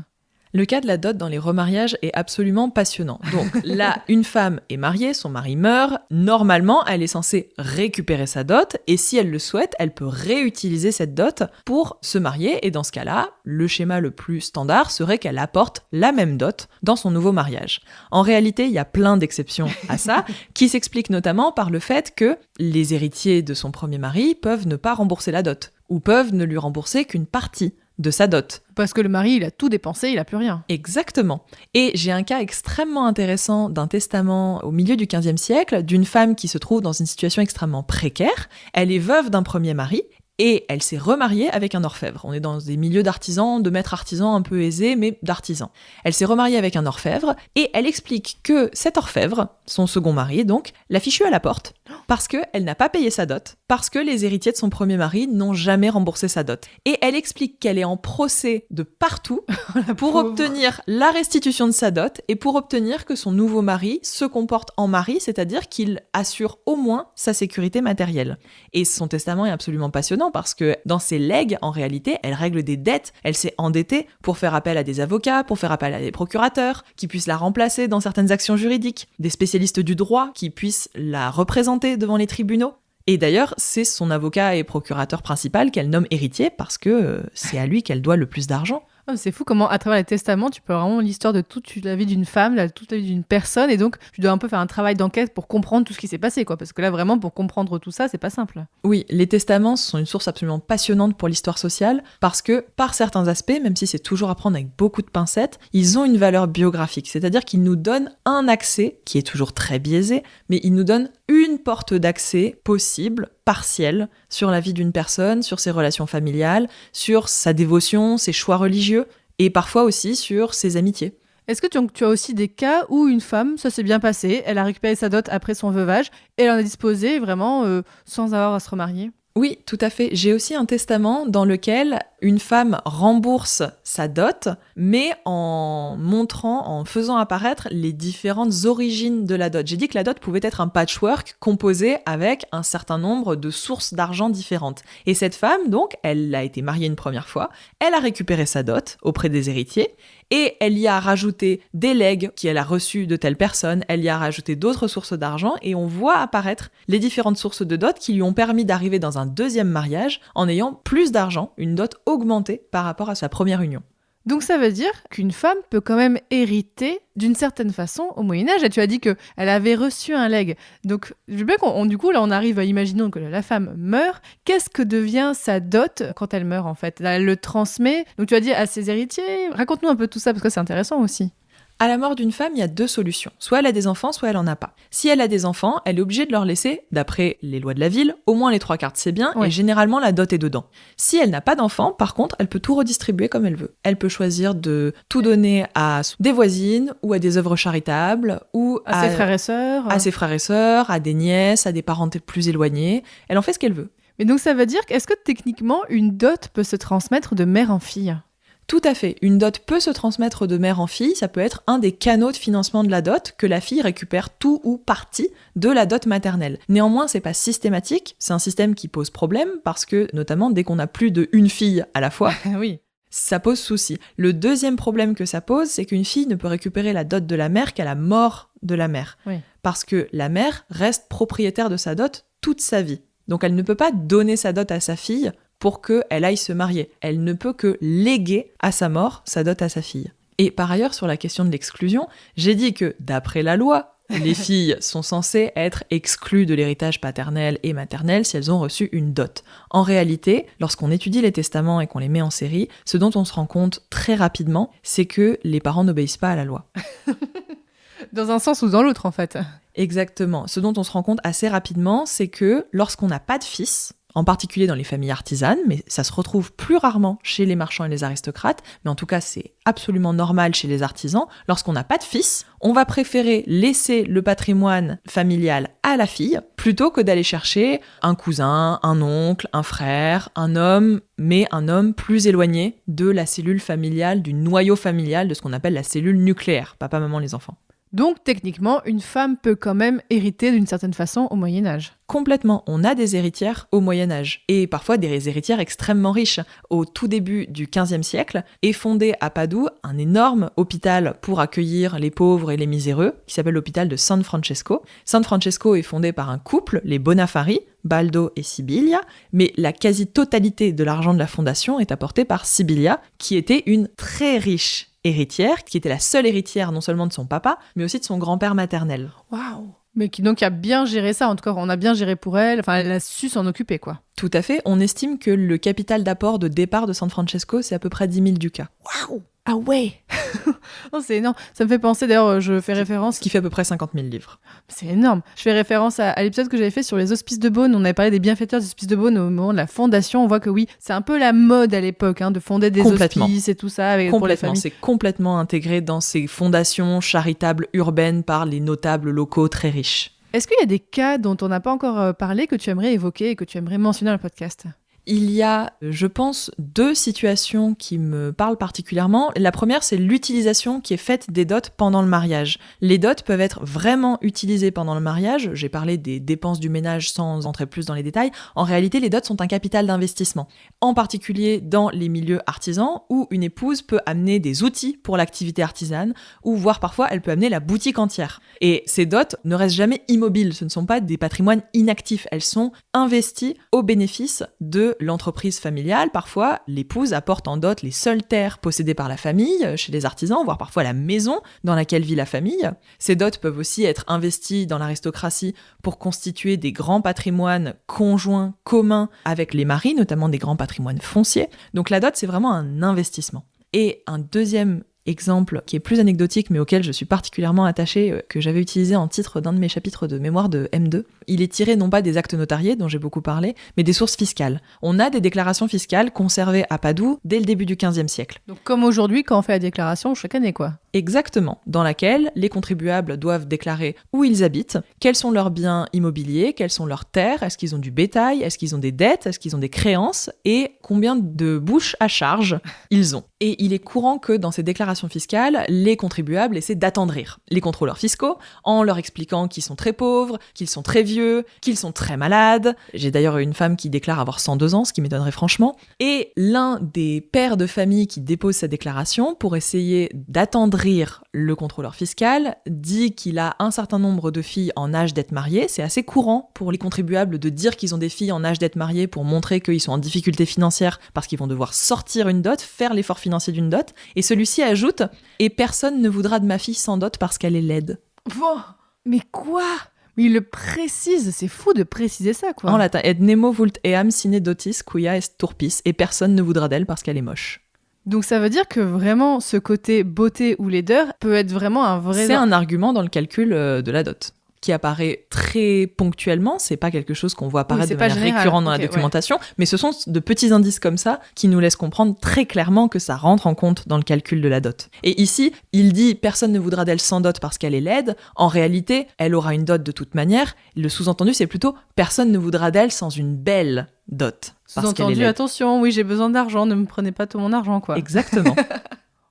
Le cas de la dot dans les remariages est absolument passionnant. Donc là, une femme est mariée, son mari meurt, normalement, elle est censée récupérer sa dot, et si elle le souhaite, elle peut réutiliser cette dot pour se marier, et dans ce cas-là, le schéma le plus standard serait qu'elle apporte la même dot dans son nouveau mariage. En réalité, il y a plein d'exceptions à ça, qui s'expliquent notamment par le fait que les héritiers de son premier mari peuvent ne pas rembourser la dot, ou peuvent ne lui rembourser qu'une partie de sa dot. Parce que le mari, il a tout dépensé, il a plus rien. Exactement. Et j'ai un cas extrêmement intéressant d'un testament au milieu du XVe siècle, d'une femme qui se trouve dans une situation extrêmement précaire. Elle est veuve d'un premier mari, et elle s'est remariée avec un orfèvre. On est dans des milieux d'artisans, de maîtres artisans un peu aisés, mais d'artisans. Elle s'est remariée avec un orfèvre, et elle explique que cet orfèvre, son second mari donc, l'a fichue à la porte, parce qu'elle n'a pas payé sa dot, parce que les héritiers de son premier mari n'ont jamais remboursé sa dot. Et elle explique qu'elle est en procès de partout pour obtenir la restitution de sa dot, et pour obtenir que son nouveau mari se comporte en mari, c'est-à-dire qu'il assure au moins sa sécurité matérielle. Et son testament est absolument passionnant, parce que dans ses legs, en réalité, elle règle des dettes, elle s'est endettée pour faire appel à des avocats, pour faire appel à des procurateurs, qui puissent la remplacer dans certaines actions juridiques, des spécialistes du droit qui puissent la représenter devant les tribunaux. Et d'ailleurs, c'est son avocat et procurateur principal qu'elle nomme héritier, parce que c'est à lui qu'elle doit le plus d'argent. Oh, c'est fou comment, à travers les testaments, tu peux vraiment l'histoire de toute la vie d'une femme, toute la vie d'une personne, et donc tu dois un peu faire un travail d'enquête pour comprendre tout ce qui s'est passé, quoi. Parce que là, vraiment, pour comprendre tout ça, c'est pas simple. Oui, les testaments sont une source absolument passionnante pour l'histoire sociale, parce que, par certains aspects, même si c'est toujours à prendre avec beaucoup de pincettes, ils ont une valeur biographique, c'est-à-dire qu'ils nous donnent un accès, qui est toujours très biaisé, mais ils nous donnent une porte d'accès possible, partielle, sur la vie d'une personne, sur ses relations familiales, sur sa dévotion, ses choix religieux, et parfois aussi sur ses amitiés. Est-ce que tu as aussi des cas où une femme, ça s'est bien passé, elle a récupéré sa dot après son veuvage, et elle en a disposé vraiment sans avoir à se remarier ? Oui, tout à fait. J'ai aussi un testament dans lequel une femme rembourse sa dot, mais en montrant, en faisant apparaître les différentes origines de la dot. J'ai dit que la dot pouvait être un patchwork composé avec un certain nombre de sources d'argent différentes. Et cette femme, donc, elle a été mariée une première fois, elle a récupéré sa dot auprès des héritiers, et elle y a rajouté des legs qu'elle a reçus de telle personne, elle y a rajouté d'autres sources d'argent, et on voit apparaître les différentes sources de dot qui lui ont permis d'arriver dans un deuxième mariage en ayant plus d'argent, une dot augmentée par rapport à sa première union. Donc ça veut dire qu'une femme peut quand même hériter d'une certaine façon au Moyen-Âge. Et tu as dit qu'elle avait reçu un legs. Donc je veux bien du coup, là on arrive à imaginer que la femme meurt. Qu'est-ce que devient sa dot quand elle meurt en fait ? Là, elle le transmet, donc tu as dit à ses héritiers. Raconte-nous un peu tout ça parce que c'est intéressant aussi. À la mort d'une femme, il y a deux solutions. Soit elle a des enfants, soit elle en a pas. Si elle a des enfants, elle est obligée de leur laisser, d'après les lois de la ville, au moins les 3/4 c'est bien, et généralement la dot est dedans. Si elle n'a pas d'enfants, par contre, elle peut tout redistribuer comme elle veut. Elle peut choisir de tout donner à des voisines, ou à des œuvres charitables, ou à ses frères et sœurs. À ses frères et sœurs, à des nièces, à des parents plus éloignés. Elle en fait ce qu'elle veut. Mais donc ça veut dire est-ce que techniquement une dot peut se transmettre de mère en fille ? Tout à fait. Une dot peut se transmettre de mère en fille, ça peut être un des canaux de financement de la dot, que la fille récupère tout ou partie de la dot maternelle. Néanmoins, c'est pas systématique, c'est un système qui pose problème, parce que, notamment, dès qu'on a plus d'une fille à la fois, oui. Ça pose souci. Le deuxième problème que ça pose, c'est qu'une fille ne peut récupérer la dot de la mère qu'à la mort de la mère. Oui. Parce que la mère reste propriétaire de sa dot toute sa vie. Donc elle ne peut pas donner sa dot à sa fille pour qu'elle aille se marier. Elle ne peut que léguer à sa mort sa dot à sa fille. Et par ailleurs, sur la question de l'exclusion, j'ai dit que, d'après la loi, les filles sont censées être exclues de l'héritage paternel et maternel si elles ont reçu une dot. En réalité, lorsqu'on étudie les testaments et qu'on les met en série, ce dont on se rend compte très rapidement, c'est que les parents n'obéissent pas à la loi. Dans un sens ou dans l'autre, en fait. Exactement. Ce dont on se rend compte assez rapidement, c'est que lorsqu'on n'a pas de fils, en particulier dans les familles artisanes, mais ça se retrouve plus rarement chez les marchands et les aristocrates, mais en tout cas c'est absolument normal chez les artisans, lorsqu'on n'a pas de fils, on va préférer laisser le patrimoine familial à la fille, plutôt que d'aller chercher un cousin, un oncle, un frère, un homme, mais un homme plus éloigné de la cellule familiale, du noyau familial, de ce qu'on appelle la cellule nucléaire, papa, maman, les enfants. Donc, techniquement, une femme peut quand même hériter d'une certaine façon au Moyen-Âge. Complètement. On a des héritières au Moyen-Âge, et parfois des héritières extrêmement riches. Au tout début du XVe siècle, est fondé à Padoue un énorme hôpital pour accueillir les pauvres et les miséreux, qui s'appelle l'hôpital de San Francesco. San Francesco est fondé par un couple, les Bonafari, Baldo et Sibylla, mais la quasi-totalité de l'argent de la fondation est apportée par Sibylla, qui était une très riche héritière, qui était la seule héritière non seulement de son papa, mais aussi de son grand-père maternel. Waouh! Mais qui donc a bien géré ça, en tout cas on a bien géré pour elle, enfin elle a su s'en occuper quoi. Tout à fait, on estime que le capital d'apport de départ de San Francesco, c'est à peu près 10 000 ducats. Waouh! Ah ouais. Oh, c'est énorme. Ça me fait penser, d'ailleurs, je fais référence... Ce qui fait à peu près 50 000 livres. C'est énorme. Je fais référence à l'épisode que j'avais fait sur les hospices de Beaune. On avait parlé des bienfaiteurs des hospices de Beaune au moment de la fondation. On voit que oui, c'est un peu la mode à l'époque, de fonder des hospices et tout ça pour les familles. C'est complètement intégré dans ces fondations charitables urbaines par les notables locaux très riches. Est-ce qu'il y a des cas dont on n'a pas encore parlé que tu aimerais évoquer et que tu aimerais mentionner dans le podcast ? Il y a, je pense, 2 situations qui me parlent particulièrement. La première, c'est l'utilisation qui est faite des dots pendant le mariage. Les dots peuvent être vraiment utilisées pendant le mariage. J'ai parlé des dépenses du ménage sans entrer plus dans les détails. En réalité, les dots sont un capital d'investissement. En particulier dans les milieux artisans, où une épouse peut amener des outils pour l'activité artisane, ou voire parfois, elle peut amener la boutique entière. Et ces dots ne restent jamais immobiles. Ce ne sont pas des patrimoines inactifs. Elles sont investies au bénéfice de l'entreprise familiale. Parfois, l'épouse apporte en dot les seules terres possédées par la famille, chez les artisans, voire parfois la maison dans laquelle vit la famille. Ces dots peuvent aussi être investis dans l'aristocratie pour constituer des grands patrimoines conjoints, communs avec les maris, notamment des grands patrimoines fonciers. Donc la dot, c'est vraiment un investissement. Et un deuxième exemple qui est plus anecdotique mais auquel je suis particulièrement attachée, que j'avais utilisé en titre d'un de mes chapitres de mémoire de M2. Il est tiré non pas des actes notariés dont j'ai beaucoup parlé, mais des sources fiscales. On a des déclarations fiscales conservées à Padoue dès le début du XVe siècle. Donc comme aujourd'hui quand on fait la déclaration chaque année quoi. Exactement, dans laquelle les contribuables doivent déclarer où ils habitent, quels sont leurs biens immobiliers, quelles sont leurs terres, est-ce qu'ils ont du bétail, est-ce qu'ils ont des dettes, est-ce qu'ils ont des créances et combien de bouches à charge ils ont. Et il est courant que dans ces déclarations fiscales, les contribuables essaient d'attendrir les contrôleurs fiscaux en leur expliquant qu'ils sont très pauvres, qu'ils sont très vieux, qu'ils sont très malades. J'ai d'ailleurs une femme qui déclare avoir 102 ans, ce qui m'étonnerait franchement. Et l'un des pères de famille qui dépose sa déclaration pour essayer d'attendrir le contrôleur fiscal dit qu'il a un certain nombre de filles en âge d'être mariées. C'est assez courant pour les contribuables de dire qu'ils ont des filles en âge d'être mariées pour montrer qu'ils sont en difficulté financière parce qu'ils vont devoir sortir une dot, faire l'effort financier d'une dot. Et celui-ci ajoute « Et personne ne voudra de ma fille sans dot parce qu'elle est laide. » Mais quoi ? Mais il le précise, c'est fou de préciser ça quoi. En latin, « Et nemo vult eam sine dotis quia est turpis » et personne ne voudra d'elle parce qu'elle est moche. Donc ça veut dire que vraiment ce côté beauté ou laideur peut être vraiment un vrai... C'est un argument dans le calcul de la dot, qui apparaît très ponctuellement, c'est pas quelque chose qu'on voit apparaître de manière récurrente dans la documentation, mais ce sont de petits indices comme ça qui nous laissent comprendre très clairement que ça rentre en compte dans le calcul de la dot. Et ici, il dit « personne ne voudra d'elle sans dot parce qu'elle est laide », en réalité, elle aura une dot de toute manière, le sous-entendu c'est plutôt « personne ne voudra d'elle sans une belle dot ». Sous-entendu, attention, oui, j'ai besoin d'argent, ne me prenez pas tout mon argent, quoi. Exactement.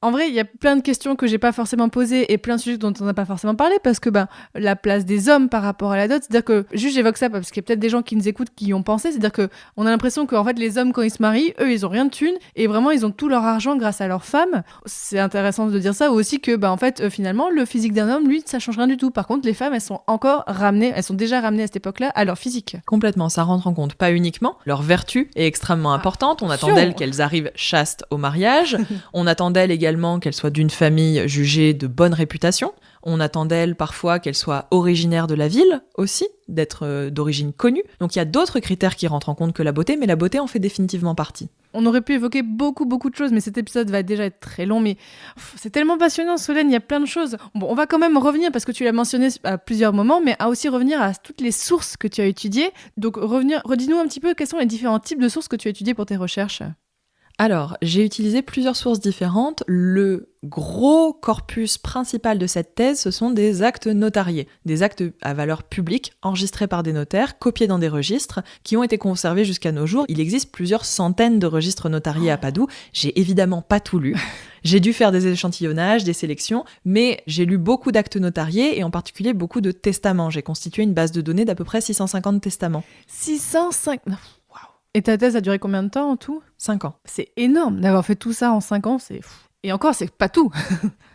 En vrai, il y a plein de questions que j'ai pas forcément posées et plein de sujets dont on n'a pas forcément parlé parce que la place des hommes par rapport à la dot, c'est-à-dire que, juste j'évoque ça parce qu'il y a peut-être des gens qui nous écoutent qui y ont pensé, c'est-à-dire que on a l'impression qu'en fait les hommes quand ils se marient, eux ils ont rien de thunes et vraiment ils ont tout leur argent grâce à leur femme. C'est intéressant de dire ça, ou aussi que en fait finalement le physique d'un homme, lui, ça change rien du tout. Par contre les femmes elles sont déjà ramenées à cette époque-là à leur physique. Complètement, ça rentre en compte. Pas uniquement, leur vertu est extrêmement importante, on attend d'elles qu'elles arrivent chastes au mariage, on attend d'elles également qu'elles soient d'une famille jugée de bonne réputation. On attend d'elles parfois qu'elles soient originaires de la ville aussi, d'être d'origine connue. Donc il y a d'autres critères qui rentrent en compte que la beauté, mais la beauté en fait définitivement partie. On aurait pu évoquer beaucoup de choses, mais cet épisode va déjà être très long. Mais c'est tellement passionnant, Solène, il y a plein de choses. Bon, on va quand même revenir, parce que tu l'as mentionné à plusieurs moments, mais à aussi revenir à toutes les sources que tu as étudiées. Donc, redis-nous un petit peu quels sont les différents types de sources que tu as étudiées pour tes recherches. Alors, j'ai utilisé plusieurs sources différentes. Le gros corpus principal de cette thèse, ce sont des actes notariés, des actes à valeur publique, enregistrés par des notaires, copiés dans des registres, qui ont été conservés jusqu'à nos jours. Il existe plusieurs centaines de registres notariés à Padoue. J'ai évidemment pas tout lu. J'ai dû faire des échantillonnages, des sélections, mais j'ai lu beaucoup d'actes notariés et en particulier beaucoup de testaments. J'ai constitué une base de données d'à peu près 650 testaments. 650 Et ta thèse a duré combien de temps en tout ? 5 ans. C'est énorme d'avoir fait tout ça en 5 ans, c'est fou. Et encore, c'est pas tout.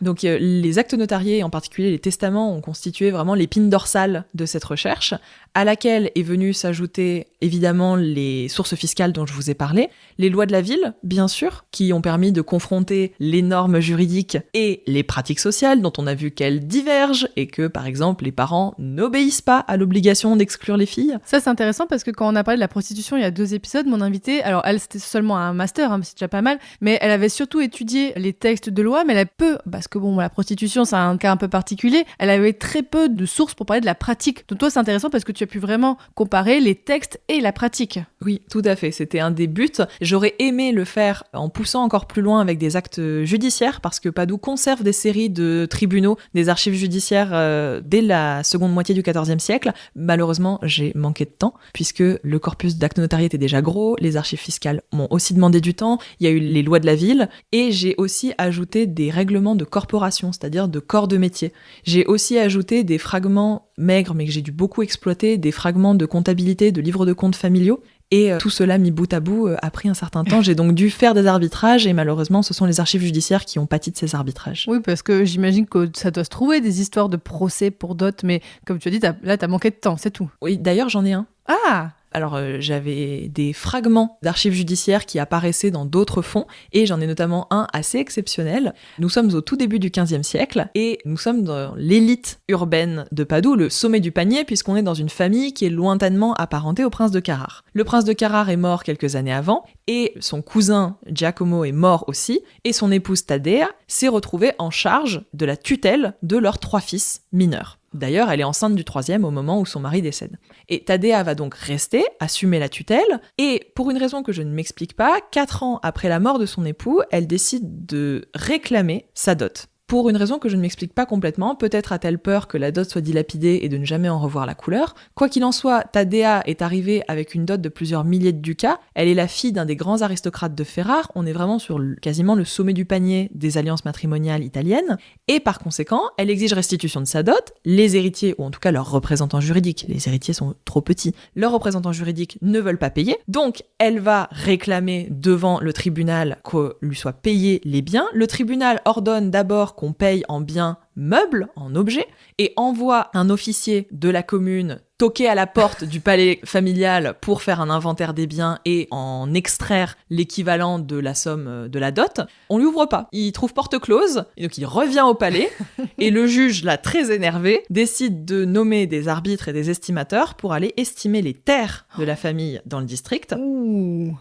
Donc les actes notariés, en particulier les testaments, ont constitué vraiment l'épine dorsale de cette recherche, à laquelle est venue s'ajouter évidemment les sources fiscales dont je vous ai parlé, les lois de la ville, bien sûr, qui ont permis de confronter les normes juridiques et les pratiques sociales, dont on a vu qu'elles divergent, et que, par exemple, les parents n'obéissent pas à l'obligation d'exclure les filles. Ça, c'est intéressant parce que quand on a parlé de la prostitution il y a 2 épisodes, mon invitée, alors elle, c'était seulement un master, mais c'est déjà pas mal, mais elle avait surtout étudié les textes de loi, mais elle a peu, parce que bon, la prostitution, c'est un cas un peu particulier, elle avait très peu de sources pour parler de la pratique. Donc toi, c'est intéressant parce que tu as pu vraiment comparer les textes et la pratique. Oui, tout à fait, c'était un des buts. J'aurais aimé le faire en poussant encore plus loin avec des actes judiciaires, parce que Padoue conserve des séries de tribunaux, des archives judiciaires dès la seconde moitié du XIVe siècle. Malheureusement, j'ai manqué de temps, puisque le corpus d'actes notariés était déjà gros, les archives fiscales m'ont aussi demandé du temps, il y a eu les lois de la ville, et j'ai aussi ajouté des règlements de corporation, c'est-à-dire de corps de métier. J'ai aussi ajouté des fragments maigres, mais que j'ai dû beaucoup exploiter, des fragments de comptabilité, de livres de comptes familiaux. Et tout cela mis bout à bout a pris un certain temps. J'ai donc dû faire des arbitrages et malheureusement, ce sont les archives judiciaires qui ont pâti de ces arbitrages. Oui, parce que j'imagine que ça doit se trouver des histoires de procès pour dot, mais comme tu as dit, là, t'as manqué de temps, c'est tout. Oui, d'ailleurs, j'en ai un. Ah! Alors, j'avais des fragments d'archives judiciaires qui apparaissaient dans d'autres fonds, et j'en ai notamment un assez exceptionnel. Nous sommes au tout début du XVe siècle, et nous sommes dans l'élite urbaine de Padoue, le sommet du panier, puisqu'on est dans une famille qui est lointainement apparentée au prince de Carrare. Le prince de Carrare est mort quelques années avant, et son cousin Giacomo est mort aussi, et son épouse Taddea s'est retrouvée en charge de la tutelle de leurs 3 fils mineurs. D'ailleurs, elle est enceinte du 3e au moment où son mari décède. Et Taddea va donc rester, assumer la tutelle, et pour une raison que je ne m'explique pas, 4 ans après la mort de son époux, elle décide de réclamer sa dot. Pour une raison que je ne m'explique pas complètement, peut-être a-t-elle peur que la dot soit dilapidée et de ne jamais en revoir la couleur. Quoi qu'il en soit, Taddea est arrivée avec une dot de plusieurs milliers de ducats. Elle est la fille d'un des grands aristocrates de Ferrare. On est vraiment sur quasiment le sommet du panier des alliances matrimoniales italiennes. Et par conséquent, elle exige restitution de sa dot. Les héritiers, ou en tout cas leurs représentants juridiques, les héritiers sont trop petits, leurs représentants juridiques ne veulent pas payer. Donc, elle va réclamer devant le tribunal que lui soient payés les biens. Le tribunal ordonne d'abord qu'on paye en biens meubles, en objets, et envoie un officier de la commune toquer à la porte du palais familial pour faire un inventaire des biens et en extraire l'équivalent de la somme de la dot. On lui ouvre pas. Il trouve porte close, et donc il revient au palais, et le juge, là très énervé, décide de nommer des arbitres et des estimateurs pour aller estimer les terres de la famille dans le district,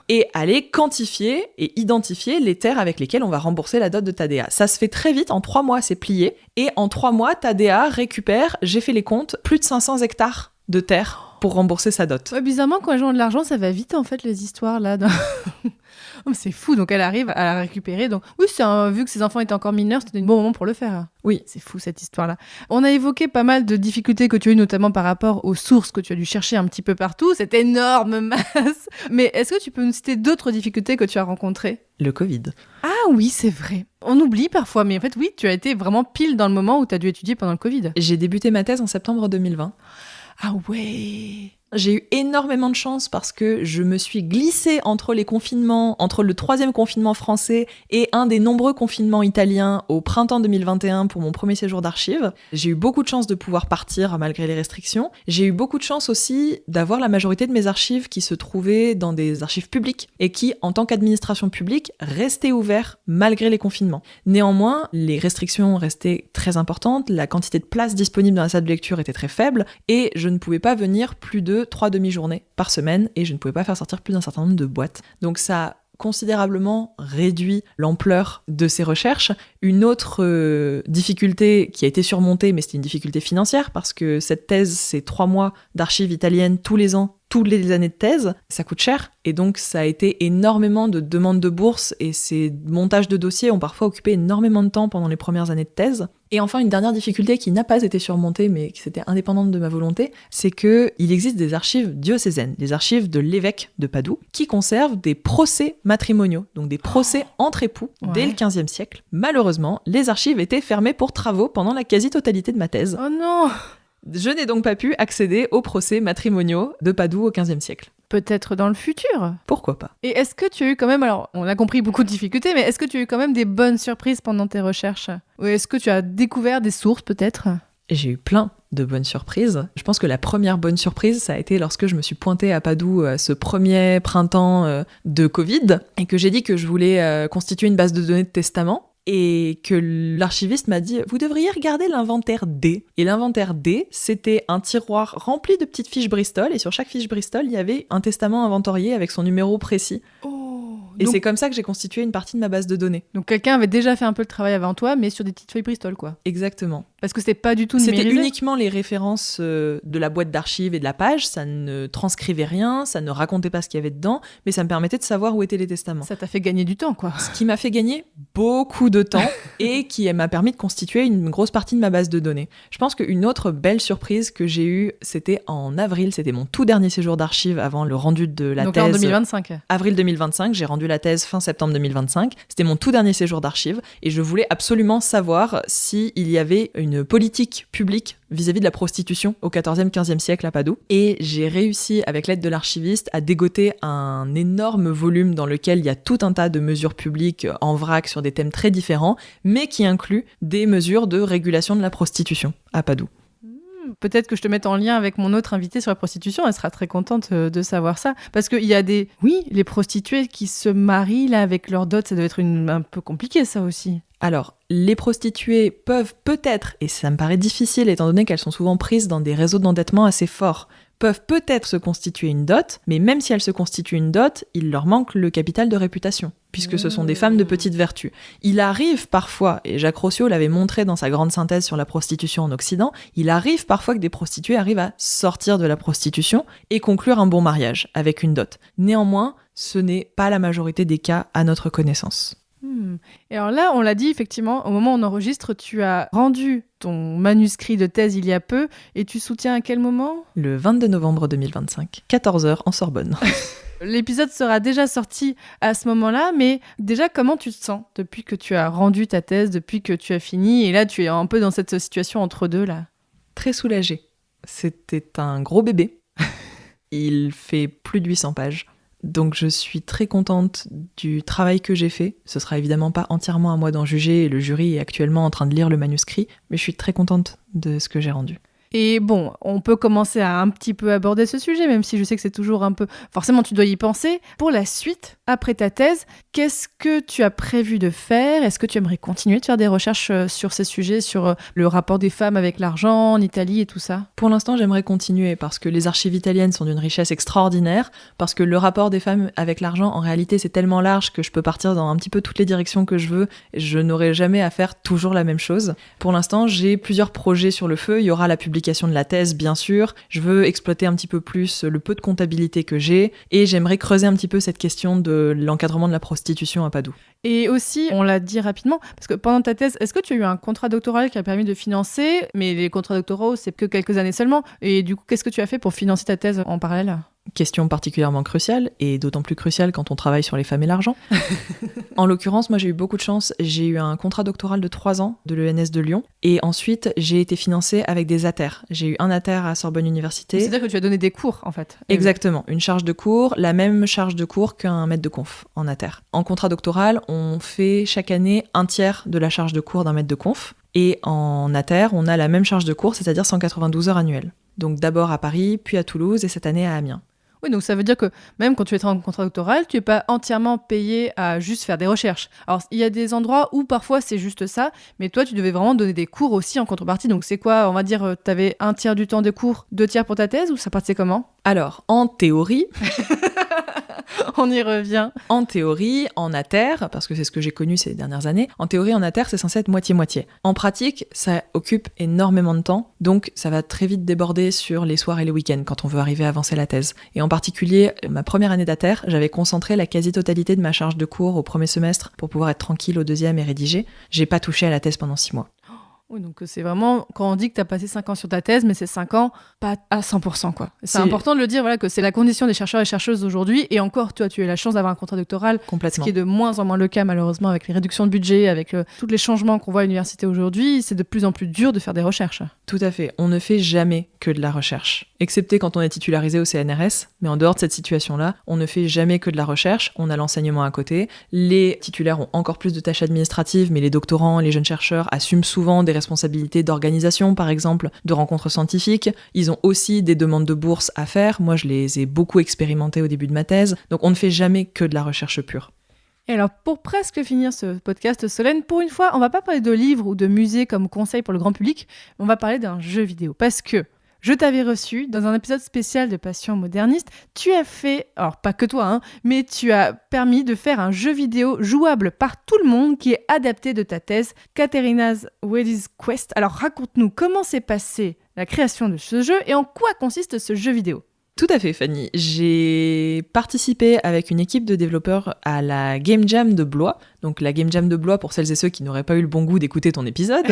et aller quantifier et identifier les terres avec lesquelles on va rembourser la dot de Taddea. Ça se fait très vite, en 3 mois c'est plié, et en 3 mois, Taddea récupère, j'ai fait les comptes, plus de 500 hectares de terre pour rembourser sa dot. Ouais, bizarrement, quand les gens ont de l'argent, ça va vite en fait, les histoires là. Oh, c'est fou, donc elle arrive à la récupérer. Donc oui, vu que ses enfants étaient encore mineurs, c'était un bon moment pour le faire. Oui. C'est fou cette histoire-là. On a évoqué pas mal de difficultés que tu as eues, notamment par rapport aux sources que tu as dû chercher un petit peu partout, cette énorme masse. Mais est-ce que tu peux nous citer d'autres difficultés que tu as rencontrées ? Le Covid. Ah oui, c'est vrai. On oublie parfois, mais en fait oui, tu as été vraiment pile dans le moment où tu as dû étudier pendant le Covid. J'ai débuté ma thèse en septembre 2020. Ah ouais. J'ai eu énormément de chance parce que je me suis glissée entre les confinements, entre le 3e confinement français et un des nombreux confinements italiens au printemps 2021 pour mon premier séjour d'archives. J'ai eu beaucoup de chance de pouvoir partir malgré les restrictions. J'ai eu beaucoup de chance aussi d'avoir la majorité de mes archives qui se trouvaient dans des archives publiques et qui, en tant qu'administration publique, restaient ouverts malgré les confinements. Néanmoins, les restrictions restaient très importantes, la quantité de places disponibles dans la salle de lecture était très faible et je ne pouvais pas venir plus de 3 demi-journées par semaine et je ne pouvais pas faire sortir plus d'un certain nombre de boîtes. Donc ça considérablement réduit l'ampleur de ses recherches. Une autre difficulté qui a été surmontée, mais c'était une difficulté financière, parce que cette thèse, c'est 3 mois d'archives italiennes tous les ans, toutes les années de thèse, ça coûte cher, et donc ça a été énormément de demandes de bourse, et ces montages de dossiers ont parfois occupé énormément de temps pendant les premières années de thèse. Et enfin, une dernière difficulté qui n'a pas été surmontée, mais qui était indépendante de ma volonté, c'est qu'il existe des archives diocésaines, les archives de l'évêque de Padoue, qui conservent des procès matrimoniaux, donc des procès entre époux dès le XVe siècle. Malheureusement, les archives étaient fermées pour travaux pendant la quasi-totalité de ma thèse. Oh non! Je n'ai donc pas pu accéder aux procès matrimoniaux de Padoue au XVe siècle. Peut-être dans le futur. Pourquoi pas? Et est-ce que tu as eu quand même, alors on a compris beaucoup de difficultés, mais est-ce que tu as eu quand même des bonnes surprises pendant tes recherches? Ou est-ce que tu as découvert des sources peut-être? J'ai eu plein de bonnes surprises. Je pense que la première bonne surprise, ça a été lorsque je me suis pointée à Padoue ce premier printemps de Covid, et que j'ai dit que je voulais constituer une base de données de testament. Et que l'archiviste m'a dit « Vous devriez regarder l'inventaire D ». Et l'inventaire D, c'était un tiroir rempli de petites fiches Bristol, et sur chaque fiche Bristol, il y avait un testament inventorié avec son numéro précis. Et c'est comme ça que j'ai constitué une partie de ma base de données. Donc quelqu'un avait déjà fait un peu le travail avant toi, mais sur des petites feuilles Bristol, quoi. Exactement. Parce que c'était pas du tout numérisé. C'était uniquement les références de la boîte d'archives et de la page, ça ne transcrivait rien, ça ne racontait pas ce qu'il y avait dedans, mais ça me permettait de savoir où étaient les testaments. Ça t'a fait gagner du temps, quoi. Ce qui m'a fait gagner beaucoup de temps et qui m'a permis de constituer une grosse partie de ma base de données. Je pense qu'une autre belle surprise que j'ai eue, c'était en avril, c'était mon tout dernier séjour d'archives avant le rendu de la Donc thèse. Donc en 2025. Avril 2025, j'ai rendu la thèse fin septembre 2025. C'était mon tout dernier séjour d'archives et je voulais absolument savoir s'il y avait une politique publique vis-à-vis de la prostitution au XIVe, XVe siècle à Padoue. Et j'ai réussi, avec l'aide de l'archiviste, à dégoter un énorme volume dans lequel il y a tout un tas de mesures publiques en vrac sur des thèmes très différents, mais qui incluent des mesures de régulation de la prostitution à Padoue. Peut-être que je te mette en lien avec mon autre invitée sur la prostitution, elle sera très contente de savoir ça. Parce qu'il y a les prostituées qui se marient là avec leur dot, ça doit être un peu compliqué ça aussi. Alors, les prostituées peuvent peut-être, et ça me paraît difficile étant donné qu'elles sont souvent prises dans des réseaux d'endettement assez forts, peuvent peut-être se constituer une dot, mais même si elles se constituent une dot, il leur manque le capital de réputation, puisque ce sont des femmes de petite vertu. Il arrive parfois, et Jacques Rossio l'avait montré dans sa grande synthèse sur la prostitution en Occident, il arrive parfois que des prostituées arrivent à sortir de la prostitution et conclure un bon mariage avec une dot. Néanmoins, ce n'est pas la majorité des cas à notre connaissance. Et alors là, on l'a dit, effectivement, au moment où on enregistre, tu as rendu ton manuscrit de thèse il y a peu, et tu soutiens à quel moment ? Le 22 novembre 2025, 14h en Sorbonne. L'épisode sera déjà sorti à ce moment-là, mais déjà, comment tu te sens depuis que tu as rendu ta thèse, depuis que tu as fini, et là, tu es un peu dans cette situation entre deux, là ? Très soulagée. C'était un gros bébé. Il fait plus de 800 pages. Donc je suis très contente du travail que j'ai fait. Ce sera évidemment pas entièrement à moi d'en juger et le jury est actuellement en train de lire le manuscrit, mais je suis très contente de ce que j'ai rendu. Et bon, on peut commencer à un petit peu aborder ce sujet, même si je sais que c'est toujours un peu... Forcément, tu dois y penser. Pour la suite, après ta thèse, qu'est-ce que tu as prévu de faire ? Est-ce que tu aimerais continuer de faire des recherches sur ces sujets, sur le rapport des femmes avec l'argent en Italie et tout ça ? Pour l'instant, j'aimerais continuer parce que les archives italiennes sont d'une richesse extraordinaire, parce que le rapport des femmes avec l'argent, en réalité, c'est tellement large que je peux partir dans un petit peu toutes les directions que je veux. Je n'aurai jamais à faire toujours la même chose. Pour l'instant, j'ai plusieurs projets sur le feu. Il y aura la publication de la thèse, bien sûr. Je veux exploiter un petit peu plus le peu de comptabilité que j'ai et j'aimerais creuser un petit peu cette question de l'encadrement de la prostitution à Padoue. Et aussi, on l'a dit rapidement, parce que pendant ta thèse, est-ce que tu as eu un contrat doctoral qui a permis de financer ? Mais les contrats doctoraux, c'est que quelques années seulement. Et du coup, qu'est-ce que tu as fait pour financer ta thèse en parallèle ? Question particulièrement cruciale, et d'autant plus cruciale quand on travaille sur les femmes et l'argent. En l'occurrence, moi j'ai eu beaucoup de chance, j'ai eu un contrat doctoral de 3 ans de l'ENS de Lyon, et ensuite j'ai été financée avec des ATER. J'ai eu un ATER à Sorbonne Université. C'est-à-dire que tu as donné des cours, en fait. Exactement, une charge de cours, la même charge de cours qu'un maître de conf en ATER. En contrat doctoral, on fait chaque année 1/3 de la charge de cours d'un maître de conf, et en ATER, on a la même charge de cours, c'est-à-dire 192 heures annuelles. Donc d'abord à Paris, puis à Toulouse, et cette année à Amiens. Oui, donc ça veut dire que même quand tu es en contrat doctoral, tu n'es pas entièrement payé à juste faire des recherches. Alors, il y a des endroits où parfois c'est juste ça, mais toi, tu devais vraiment donner des cours aussi en contrepartie. Donc, c'est quoi, on va dire, tu avais 1/3 du temps de cours, 2/3 pour ta thèse, ou ça partait comment ? Alors, en théorie, On y revient. En théorie, en ATER, parce que c'est ce que j'ai connu ces dernières années, en théorie, en ATER, c'est censé être moitié-moitié. En pratique, ça occupe énormément de temps, donc ça va très vite déborder sur les soirs et les week-ends quand on veut arriver à avancer la thèse. Et en particulier, ma première année d'ATER, j'avais concentré la quasi-totalité de ma charge de cours au premier semestre pour pouvoir être tranquille au deuxième et rédiger. J'ai pas touché à la thèse pendant 6 mois. Oui, donc c'est vraiment, quand on dit que tu as passé 5 ans sur ta thèse, mais c'est 5 ans pas à 100%, quoi. C'est important de le dire, voilà, que c'est la condition des chercheurs et chercheuses aujourd'hui. Et encore, toi, tu as la chance d'avoir un contrat doctoral, complètement. Ce qui est de moins en moins le cas, malheureusement, avec les réductions de budget, avec tous les changements qu'on voit à l'université aujourd'hui. C'est de plus en plus dur de faire des recherches. Tout à fait. On ne fait jamais que de la recherche. Excepté quand on est titularisé au CNRS. Mais en dehors de cette situation-là, on ne fait jamais que de la recherche. On a l'enseignement à côté. Les titulaires ont encore plus de tâches administratives, mais les doctorants, les jeunes chercheurs assument souvent des responsabilités d'organisation, par exemple, de rencontres scientifiques. Ils ont aussi des demandes de bourse à faire. Moi, je les ai beaucoup expérimentées au début de ma thèse. Donc, on ne fait jamais que de la recherche pure. Et alors, pour presque finir ce podcast, Solène, pour une fois, on va pas parler de livres ou de musées comme conseil pour le grand public, mais on va parler d'un jeu vidéo. Parce que je t'avais reçu dans un épisode spécial de Passion moderniste. Tu as fait, alors pas que toi, mais tu as permis de faire un jeu vidéo jouable par tout le monde qui est adapté de ta thèse, Katerina's Wedding Quest. Alors raconte-nous comment s'est passée la création de ce jeu et en quoi consiste ce jeu vidéo. Tout à fait, Fanny. J'ai participé avec une équipe de développeurs à la Game Jam de Blois. Donc la Game Jam de Blois, pour celles et ceux qui n'auraient pas eu le bon goût d'écouter ton épisode,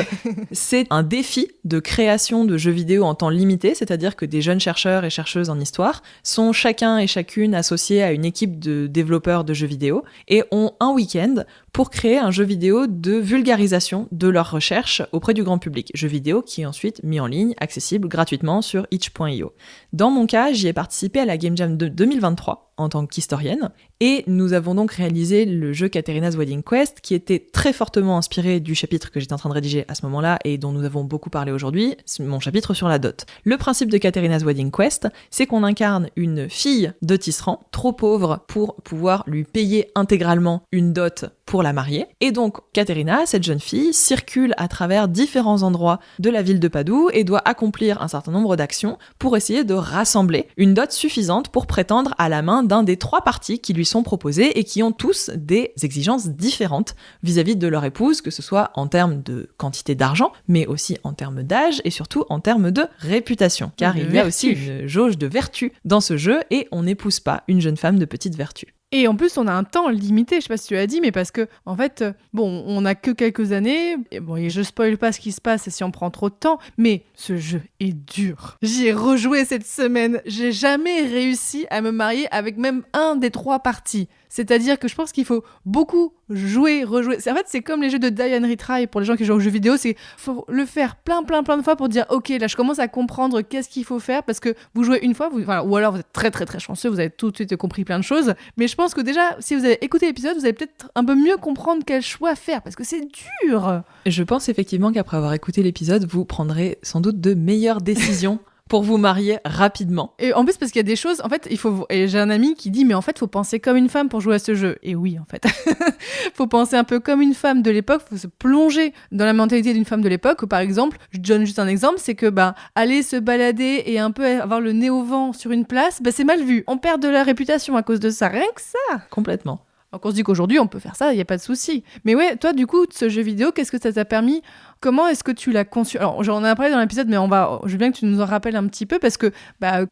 c'est un défi de création de jeux vidéo en temps limité, c'est-à-dire que des jeunes chercheurs et chercheuses en histoire sont chacun et chacune associés à une équipe de développeurs de jeux vidéo et ont un week-end pour créer un jeu vidéo de vulgarisation de leurs recherches auprès du grand public. Jeu vidéo qui est ensuite mis en ligne, accessible gratuitement sur itch.io. Dans mon cas, j'y ai participé à la Game Jam de 2023 en tant qu'historienne, et nous avons donc réalisé le jeu Katerina's Wedding Quest, qui était très fortement inspiré du chapitre que j'étais en train de rédiger à ce moment-là, et dont nous avons beaucoup parlé aujourd'hui, c'est mon chapitre sur la dot. Le principe de Katerina's Wedding Quest, c'est qu'on incarne une fille de tisserand, trop pauvre pour pouvoir lui payer intégralement une dot pour la marier, et donc Katerina, cette jeune fille, circule à travers différents endroits de la ville de Padoue et doit accomplir un certain nombre d'actions pour essayer de rassembler une dot suffisante pour prétendre à la main d'un des 3 partis qui lui sont proposés et qui ont tous des exigences différentes vis-à-vis de leur épouse, que ce soit en termes de quantité d'argent, mais aussi en termes d'âge et surtout en termes de réputation. Car il y a aussi une jauge de vertu dans ce jeu et on n'épouse pas une jeune femme de petite vertu. Et en plus, on a un temps limité, je sais pas si tu l'as dit, mais parce que, en fait, bon, on a que quelques années, et je spoil pas ce qui se passe si on prend trop de temps, mais ce jeu est dur. J'y ai rejoué cette semaine, j'ai jamais réussi à me marier avec même un des 3 partis. C'est-à-dire que je pense qu'il faut beaucoup jouer, rejouer. En fait, c'est comme les jeux de die and retry pour les gens qui jouent aux jeux vidéo. C'est faut le faire plein de fois pour dire ok, là je commence à comprendre qu'est-ce qu'il faut faire parce que vous jouez une fois, ou alors vous êtes très très très chanceux, vous avez tout de suite compris plein de choses. Mais je pense que déjà, si vous avez écouté l'épisode, vous allez peut-être un peu mieux comprendre quel choix faire parce que c'est dur. Je pense effectivement qu'après avoir écouté l'épisode, vous prendrez sans doute de meilleures décisions pour vous marier rapidement. Et en plus, parce qu'il y a des choses, en fait, et j'ai un ami qui dit, mais en fait, faut penser comme une femme pour jouer à ce jeu. Et oui, en fait. Faut penser un peu comme une femme de l'époque, faut se plonger dans la mentalité d'une femme de l'époque. Par exemple, je donne juste un exemple, c'est que, aller se balader et un peu avoir le nez au vent sur une place, c'est mal vu. On perd de la réputation à cause de ça, rien que ça. Complètement. Donc on se dit qu'aujourd'hui, on peut faire ça, il n'y a pas de souci. Mais ouais, toi, du coup, ce jeu vidéo, qu'est-ce que ça t'a permis ? Comment est-ce que tu l'as conçu ? Alors, j'en ai parlé dans l'épisode, mais je veux bien que tu nous en rappelles un petit peu, parce que,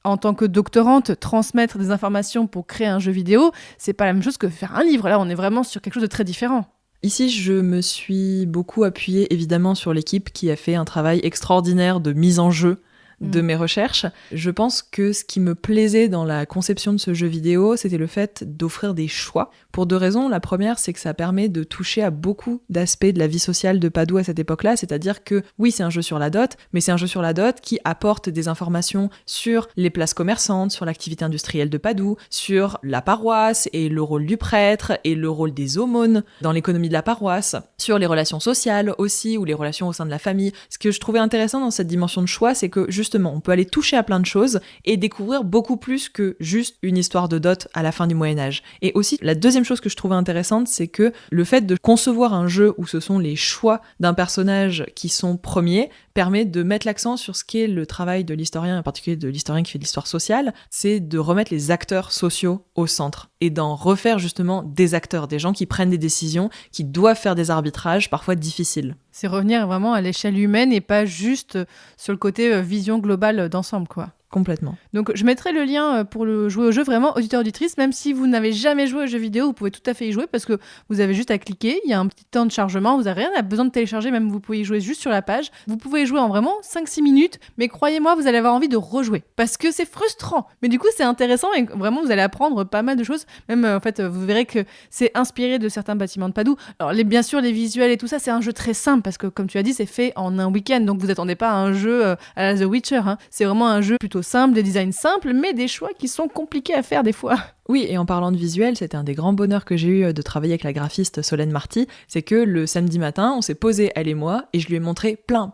en tant que doctorante, transmettre des informations pour créer un jeu vidéo, c'est pas la même chose que faire un livre. Là, on est vraiment sur quelque chose de très différent. Ici, je me suis beaucoup appuyée, évidemment, sur l'équipe qui a fait un travail extraordinaire de mise en jeu de mes recherches. Je pense que ce qui me plaisait dans la conception de ce jeu vidéo, c'était le fait d'offrir des choix. Pour 2 raisons. La première, c'est que ça permet de toucher à beaucoup d'aspects de la vie sociale de Padoue à cette époque-là, c'est-à-dire que oui, c'est un jeu sur la dot, mais c'est un jeu sur la dot qui apporte des informations sur les places commerçantes, sur l'activité industrielle de Padoue, sur la paroisse et le rôle du prêtre et le rôle des aumônes dans l'économie de la paroisse, sur les relations sociales aussi, ou les relations au sein de la famille. Ce que je trouvais intéressant dans cette dimension de choix, c'est que justement, on peut aller toucher à plein de choses et découvrir beaucoup plus que juste une histoire de dot à la fin du Moyen-Âge. Et aussi, la deuxième chose que je trouvais intéressante, c'est que le fait de concevoir un jeu où ce sont les choix d'un personnage qui sont premiers permet de mettre l'accent sur ce qu'est le travail de l'historien, en particulier de l'historien qui fait de l'histoire sociale, c'est de remettre les acteurs sociaux au centre et d'en refaire justement des acteurs, des gens qui prennent des décisions, qui doivent faire des arbitrages parfois difficiles. C'est revenir vraiment à l'échelle humaine et pas juste sur le côté vision globale d'ensemble, quoi. Complètement. Donc je mettrai le lien pour jouer au jeu, vraiment, auditeur, auditrice, même si vous n'avez jamais joué aux jeux vidéo, vous pouvez tout à fait y jouer parce que vous avez juste à cliquer, il y a un petit temps de chargement, vous n'avez rien besoin de télécharger, même vous pouvez y jouer juste sur la page. Vous pouvez y jouer en vraiment 5-6 minutes, mais croyez-moi, vous allez avoir envie de rejouer parce que c'est frustrant. Mais du coup, c'est intéressant et vraiment, vous allez apprendre pas mal de choses. Même, en fait, vous verrez que c'est inspiré de certains bâtiments de Padoue. Alors, bien sûr, les visuels et tout ça, c'est un jeu très simple parce que, comme tu as dit, c'est fait en un week-end, donc vous attendez pas à un jeu à la The Witcher. Hein. C'est vraiment un jeu plutôt simple, des designs simples, mais des choix qui sont compliqués à faire des fois. Oui, et en parlant de visuel, c'était un des grands bonheurs que j'ai eu de travailler avec la graphiste Solène Marty, c'est que le samedi matin, on s'est posé, elle et moi, et je lui ai montré plein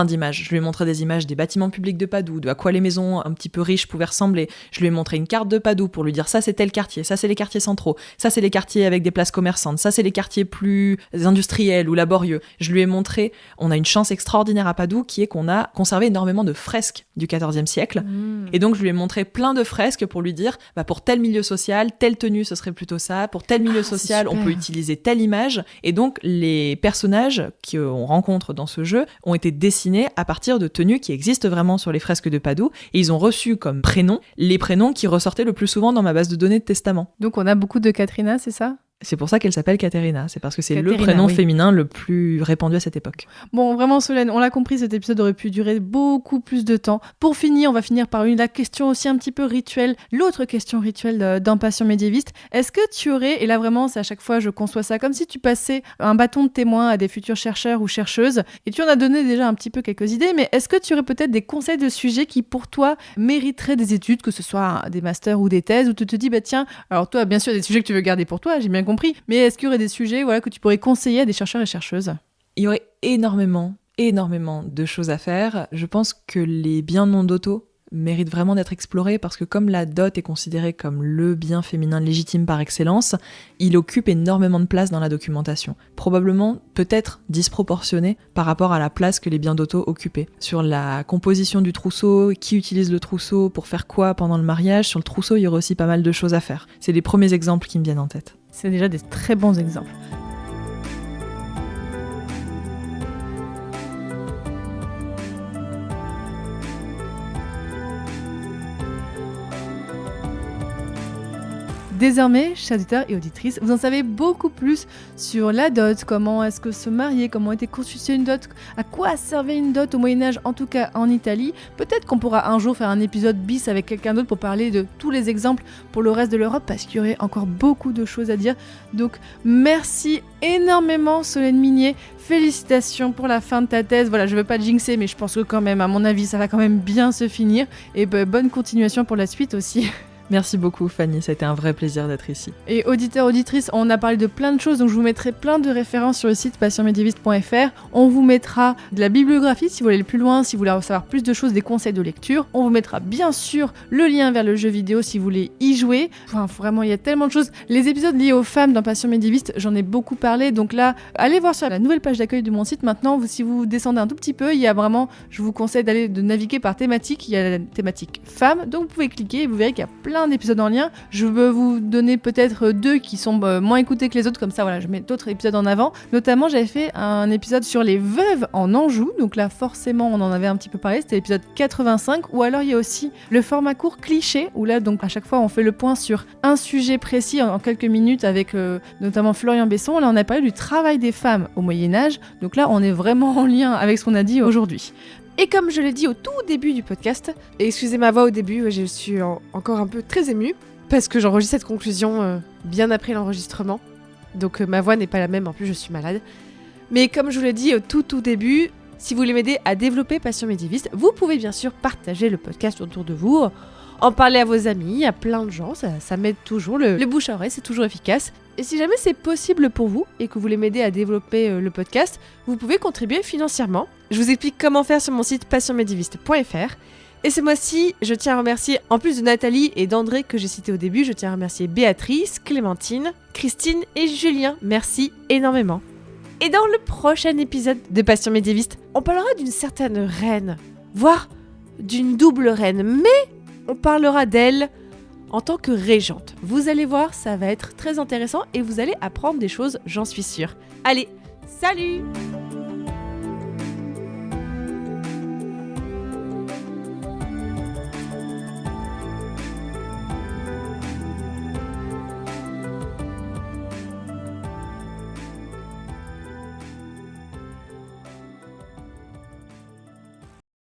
d'images. Je lui ai montré des images des bâtiments publics de Padoue, de à quoi les maisons un petit peu riches pouvaient ressembler. Je lui ai montré une carte de Padoue pour lui dire ça c'est tel quartier, ça c'est les quartiers centraux, ça c'est les quartiers avec des places commerçantes, ça c'est les quartiers plus industriels ou laborieux. Je lui ai montré, on a une chance extraordinaire à Padoue qui est qu'on a conservé énormément de fresques du XIVe siècle. Et donc je lui ai montré plein de fresques pour lui dire, pour tel milieu social, telle tenue, ce serait plutôt ça. Pour tel milieu social, on peut utiliser telle image. Et donc, les personnages qu'on rencontre dans ce jeu ont été dessinés à partir de tenues qui existent vraiment sur les fresques de Padoue. Et ils ont reçu comme prénoms les prénoms qui ressortaient le plus souvent dans ma base de données de testament. Donc, on a beaucoup de Katrina, c'est ça ? C'est pour ça qu'elle s'appelle Caterina, c'est parce que c'est le prénom féminin le plus répandu à cette époque. Bon, vraiment Solène, on l'a compris, cet épisode aurait pu durer beaucoup plus de temps. Pour finir, on va finir par la question aussi un petit peu rituelle, l'autre question rituelle dans Passion médiéviste. Est-ce que tu aurais, et là vraiment, c'est à chaque fois je conçois ça, comme si tu passais un bâton de témoin à des futurs chercheurs ou chercheuses, et tu en as donné déjà un petit peu quelques idées, mais est-ce que tu aurais peut-être des conseils de sujets qui pour toi mériteraient des études, que ce soit des masters ou des thèses, où tu te dis, bah tiens, alors toi bien sûr des sujets que tu veux garder pour toi, j'ai bien compris, mais est-ce qu'il y aurait des sujets que tu pourrais conseiller à des chercheurs et chercheuses ? Il y aurait énormément de choses à faire. Je pense que les biens non dotaux méritent vraiment d'être explorés parce que comme la dot est considérée comme le bien féminin légitime par excellence, il occupe énormément de place dans la documentation. Probablement, peut-être disproportionné par rapport à la place que les biens dotaux occupaient. Sur la composition du trousseau, qui utilise le trousseau, pour faire quoi pendant le mariage, sur le trousseau, il y aurait aussi pas mal de choses à faire. C'est les premiers exemples qui me viennent en tête. C'est déjà des très bons exemples. Désormais, chers auditeurs et auditrices, vous en savez beaucoup plus sur la dot, comment est-ce que se marier, comment était constituée une dot, à quoi servait une dot au Moyen-Âge, en tout cas en Italie. Peut-être qu'on pourra un jour faire un épisode bis avec quelqu'un d'autre pour parler de tous les exemples pour le reste de l'Europe, parce qu'il y aurait encore beaucoup de choses à dire. Donc, merci énormément Solène Minier, félicitations pour la fin de ta thèse. Voilà, je veux pas jinxer, mais je pense que quand même, à mon avis, ça va quand même bien se finir. Et bonne continuation pour la suite aussi. Merci beaucoup Fanny, ça a été un vrai plaisir d'être ici. Et auditeurs, auditrices, on a parlé de plein de choses, donc je vous mettrai plein de références sur le site passionmédiéviste.fr. On vous mettra de la bibliographie si vous voulez aller plus loin, si vous voulez savoir plus de choses, des conseils de lecture. On vous mettra bien sûr le lien vers le jeu vidéo si vous voulez y jouer. Enfin, vraiment, il y a tellement de choses. Les épisodes liés aux femmes dans Passion médiéviste, j'en ai beaucoup parlé, donc là, allez voir sur la nouvelle page d'accueil de mon site. Maintenant, si vous descendez un tout petit peu, il y a vraiment, je vous conseille de naviguer par thématique. Il y a la thématique femmes, donc vous pouvez cliquer et vous verrez qu'il y a plein d'épisodes en lien. Je veux vous donner peut-être 2 qui sont moins écoutés que les autres, comme ça voilà, je mets d'autres épisodes en avant. Notamment, j'avais fait un épisode sur les veuves en Anjou, donc là forcément on en avait un petit peu parlé, c'était l'épisode 85, ou alors il y a aussi le format court cliché, où là donc à chaque fois on fait le point sur un sujet précis en quelques minutes avec notamment Florian Besson. Là on a parlé du travail des femmes au Moyen-Âge, donc là on est vraiment en lien avec ce qu'on a dit aujourd'hui. Et comme je l'ai dit au tout début du podcast, et excusez ma voix au début, je suis encore un peu très émue, parce que j'enregistre cette conclusion bien après l'enregistrement, donc ma voix n'est pas la même, en plus je suis malade. Mais comme je vous l'ai dit au tout début, si vous voulez m'aider à développer Passion médiéviste, vous pouvez bien sûr partager le podcast autour de vous, en parler à vos amis, à plein de gens, ça m'aide toujours, le bouche à oreille c'est toujours efficace. Et si jamais c'est possible pour vous et que vous voulez m'aider à développer le podcast, vous pouvez contribuer financièrement. Je vous explique comment faire sur mon site passionmédiéviste.fr. Et ce mois-ci, je tiens à remercier, en plus de Nathalie et d'André que j'ai cité au début, je tiens à remercier Béatrice, Clémentine, Christine et Julien. Merci énormément. Et dans le prochain épisode de Passion médiéviste, on parlera d'une certaine reine, voire d'une double reine, mais on parlera d'elle en tant que régente. Vous allez voir, ça va être très intéressant et vous allez apprendre des choses, j'en suis sûre. Allez, salut!